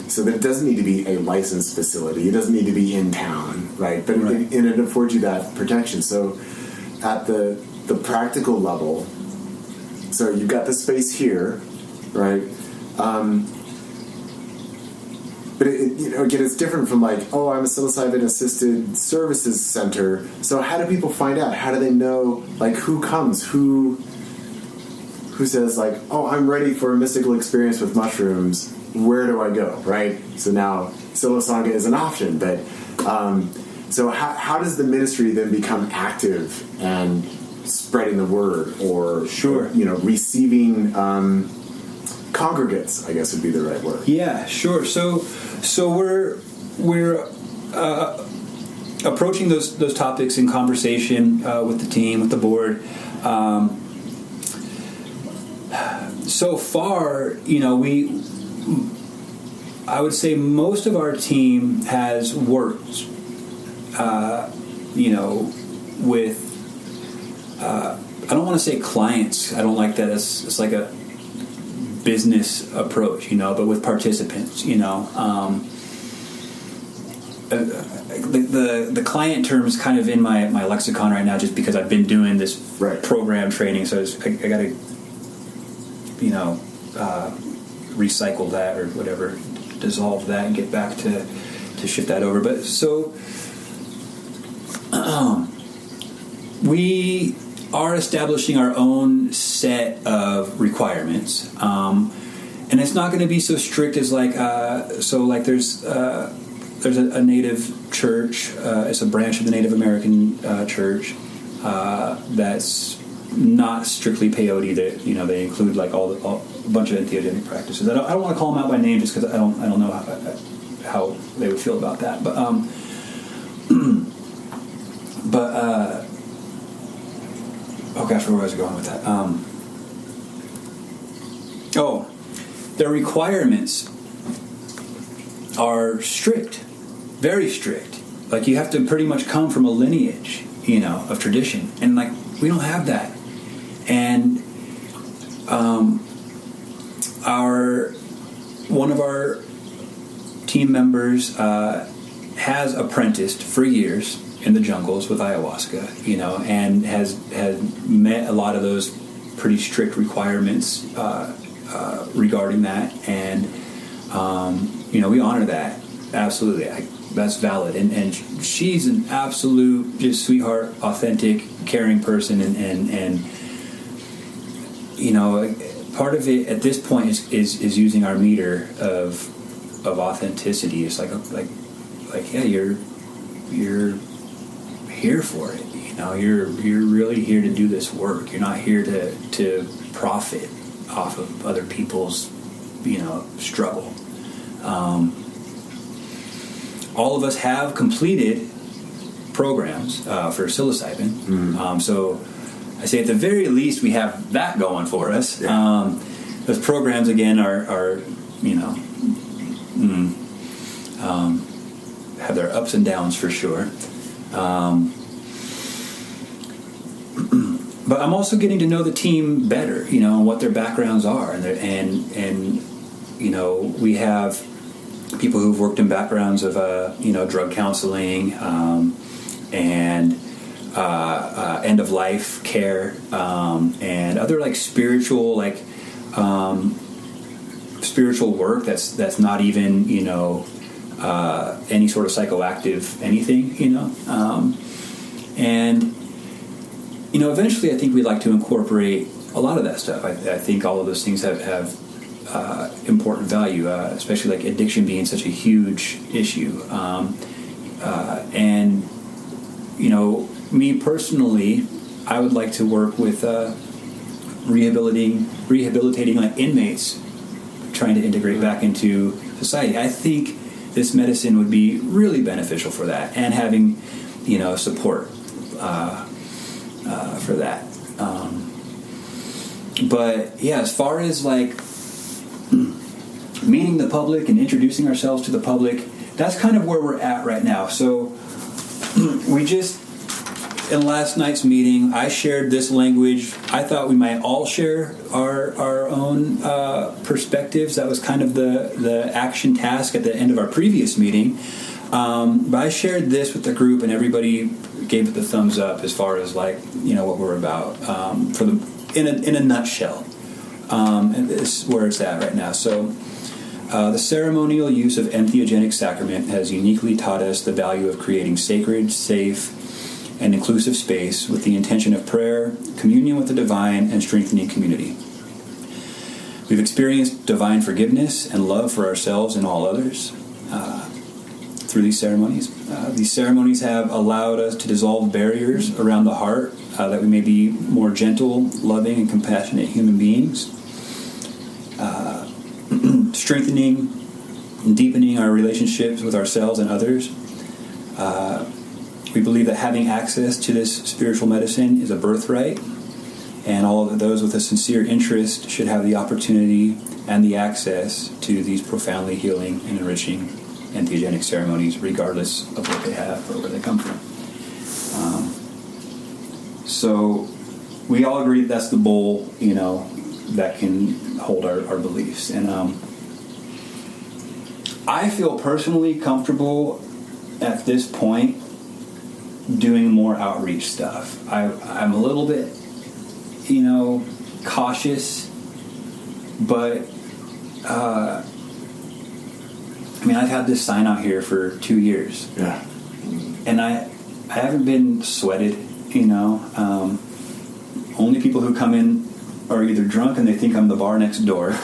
So that it doesn't need to be a licensed facility. It doesn't need to be in town, right? But right. It affords you that protection. So at the practical level, so you've got the space here, right? But again, it's different from like, oh, I'm a psilocybin-assisted services center. So how do people find out? How do they know, like, who comes? Who says, like, oh, I'm ready for a mystical experience with mushrooms. Where do I go, right? So now Psilo Sangha is an option. But so how does the ministry then become active and spreading the word or, sure. Receiving congregates, I guess would be the right word. Yeah, sure. So we're approaching those topics in conversation with the team, with the board. So far, I would say most of our team has worked, with. I don't want to say clients. I don't like that. It's like a business approach, but with participants, the client term is kind of in my lexicon right now, just because I've been doing this right. program training, so I got to, recycle that or whatever, dissolve that and get back to shift that over. But so we are establishing our own set of requirements, and it's not going to be so strict as like there's a Native church. It's a branch of the Native American church that's not strictly peyote. That they include like a bunch of entheogenic practices. I don't want to call them out by name just because I don't know how they would feel about that. But oh gosh, where was I going with that? Their requirements are strict, very strict. Like you have to pretty much come from a lineage, of tradition, and like we don't have that. And one of our team members has apprenticed for years in the jungles with ayahuasca, and has met a lot of those pretty strict requirements regarding that, and we honor that absolutely. That's valid, and she's an absolute just sweetheart, authentic, caring person, and part of it at this point is using our meter of authenticity. It's like yeah, you're here for it. You're really here to do this work. You're not here to profit off of other people's struggle. All of us have completed programs for psilocybin. Mm-hmm. So I say at the very least we have that going for us. Yeah. Those programs again are have their ups and downs for sure. But I'm also getting to know the team better, and what their backgrounds are, and we have people who've worked in backgrounds of drug counseling and end of life care and other like spiritual work that's not even any sort of psychoactive anything, and eventually I think we'd like to incorporate a lot of that stuff. I think all of those things have important value, especially like addiction being such a huge issue. And me personally, I would like to work with rehabilitating like inmates trying to integrate back into society. I think this medicine would be really beneficial for that, and having support for that. But yeah, as far as like meeting the public and introducing ourselves to the public, that's kind of where we're at right now. So we just, in last night's meeting, I shared this language. I thought we might all share our own perspectives. That was kind of the action task at the end of our previous meeting. But I shared this with the group, and everybody gave it the thumbs up as far as like what we're about in a nutshell. And this is where it's at right now. So the ceremonial use of entheogenic sacrament has uniquely taught us the value of creating sacred, safe, and inclusive space with the intention of prayer, communion with the divine, and strengthening community. We've experienced divine forgiveness and love for ourselves and all others through these ceremonies. These ceremonies have allowed us to dissolve barriers around the heart that we may be more gentle, loving, and compassionate human beings, strengthening and deepening our relationships with ourselves and others. We believe that having access to this spiritual medicine is a birthright, and all of those with a sincere interest should have the opportunity and the access to these profoundly healing and enriching entheogenic ceremonies, regardless of what they have or where they come from. So we all agree that's the bowl, that can hold our beliefs. And I feel personally comfortable at this point doing more outreach stuff. I'm a little bit, cautious, but I've had this sign out here for 2 years. Yeah. And I haven't been sweated, Only people who come in are either drunk and they think I'm the bar next door,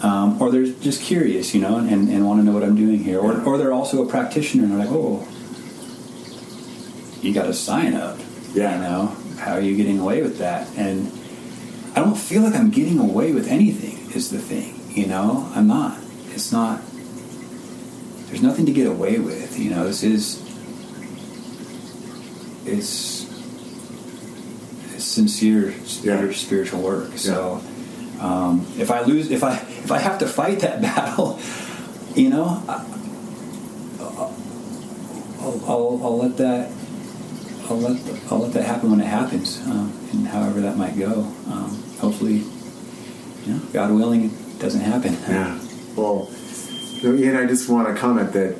or they're just curious, and want to know what I'm doing here, or they're also a practitioner and they're like, oh, you got to sign up. Yeah. How are you getting away with that? And I don't feel like I'm getting away with anything is the thing, I'm not. It's not, there's nothing to get away with, this is, it's sincere spiritual work. Yeah. So if I have to fight that battle, I'll let that happen when it happens, and however that might go. Hopefully, God willing, it doesn't happen. Yeah. Well, Ian, I just want to comment that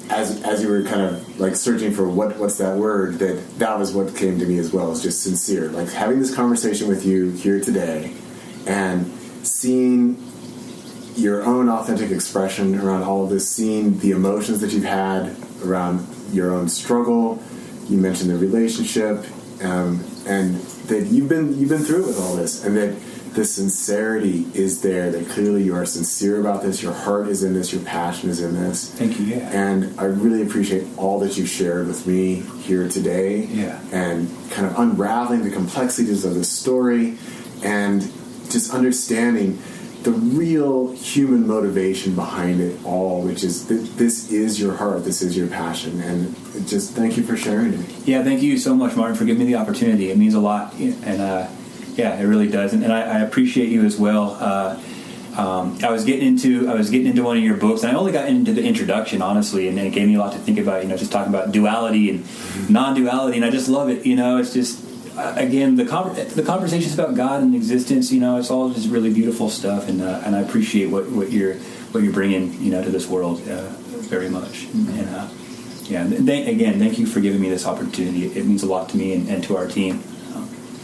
as you were kind of like searching for what's that word, that was what came to me as well. It's just sincere. Like having this conversation with you here today, and seeing your own authentic expression around all of this, seeing the emotions that you've had around your own struggle. You mentioned the relationship, and that you've been through it with all this, and that the sincerity is there, that clearly you are sincere about this, your heart is in this, your passion is in this. Thank you, yeah. And I really appreciate all that you shared with me here today, and kind of unraveling the complexities of this story, and just understanding the real human motivation behind it all, which is this is your heart, this is your passion, and just thank you for sharing it. Yeah, thank you so much, Martin, for giving me the opportunity. It means a lot, and it really does, and I appreciate you as well. I was getting into one of your books, and I only got into the introduction, honestly, and it gave me a lot to think about. Just talking about duality and non-duality, and I just love it. It's just. Again, the conversations about God and existence, it's all just really beautiful stuff, and I appreciate what you're bringing, to this world very much. And thank you for giving me this opportunity. It means a lot to me and to our team.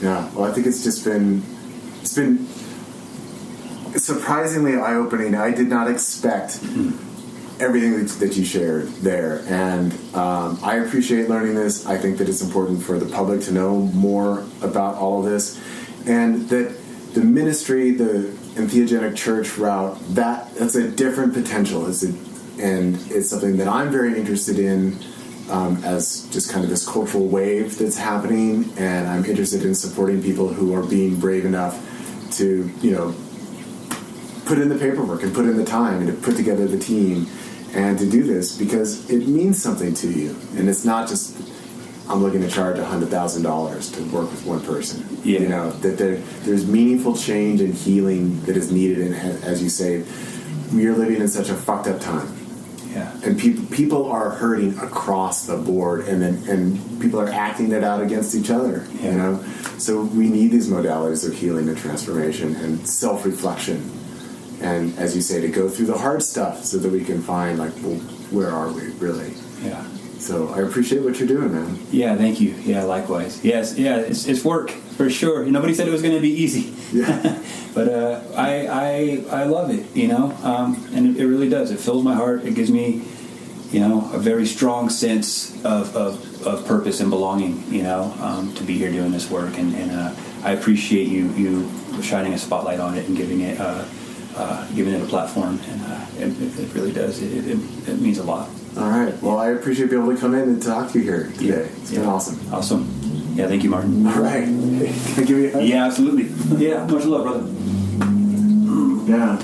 Yeah, well, I think it's been surprisingly eye-opening. I did not expect everything that you shared there, and I appreciate learning this. I think that it's important for the public to know more about all of this, and that the ministry, the entheogenic church route, that's a different potential. And it's something that I'm very interested in, as just kind of this cultural wave that's happening, and I'm interested in supporting people who are being brave enough to, put in the paperwork and put in the time and to put together the team and to do this, because it means something to you. And it's not just, I'm looking to charge $100,000 to work with one person. Yeah. That there's meaningful change and healing that is needed. And as you say, we are living in such a fucked up time. Yeah. And people are hurting across the board, and people are acting it out against each other. Yeah. So we need these modalities of healing and transformation and self-reflection. And as you say, to go through the hard stuff so that we can find, well, where are we really? Yeah. So I appreciate what you're doing, man. Yeah, thank you. Yeah, likewise. Yes, yeah, it's work for sure. Nobody said it was going to be easy. Yeah. But I love it, and it really does. It fills my heart. It gives me, a very strong sense of purpose and belonging, to be here doing this work. And I appreciate you shining a spotlight on it and giving it a platform, and it really does. It means a lot. All right. Well, I appreciate being able to come in and talk to you here today. It's been awesome. Awesome. Yeah, thank you, Martin. All right. Can I give you a hug? Yeah, absolutely. Yeah, much love, brother. Yeah.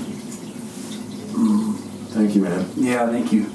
Thank you, man. Yeah, thank you.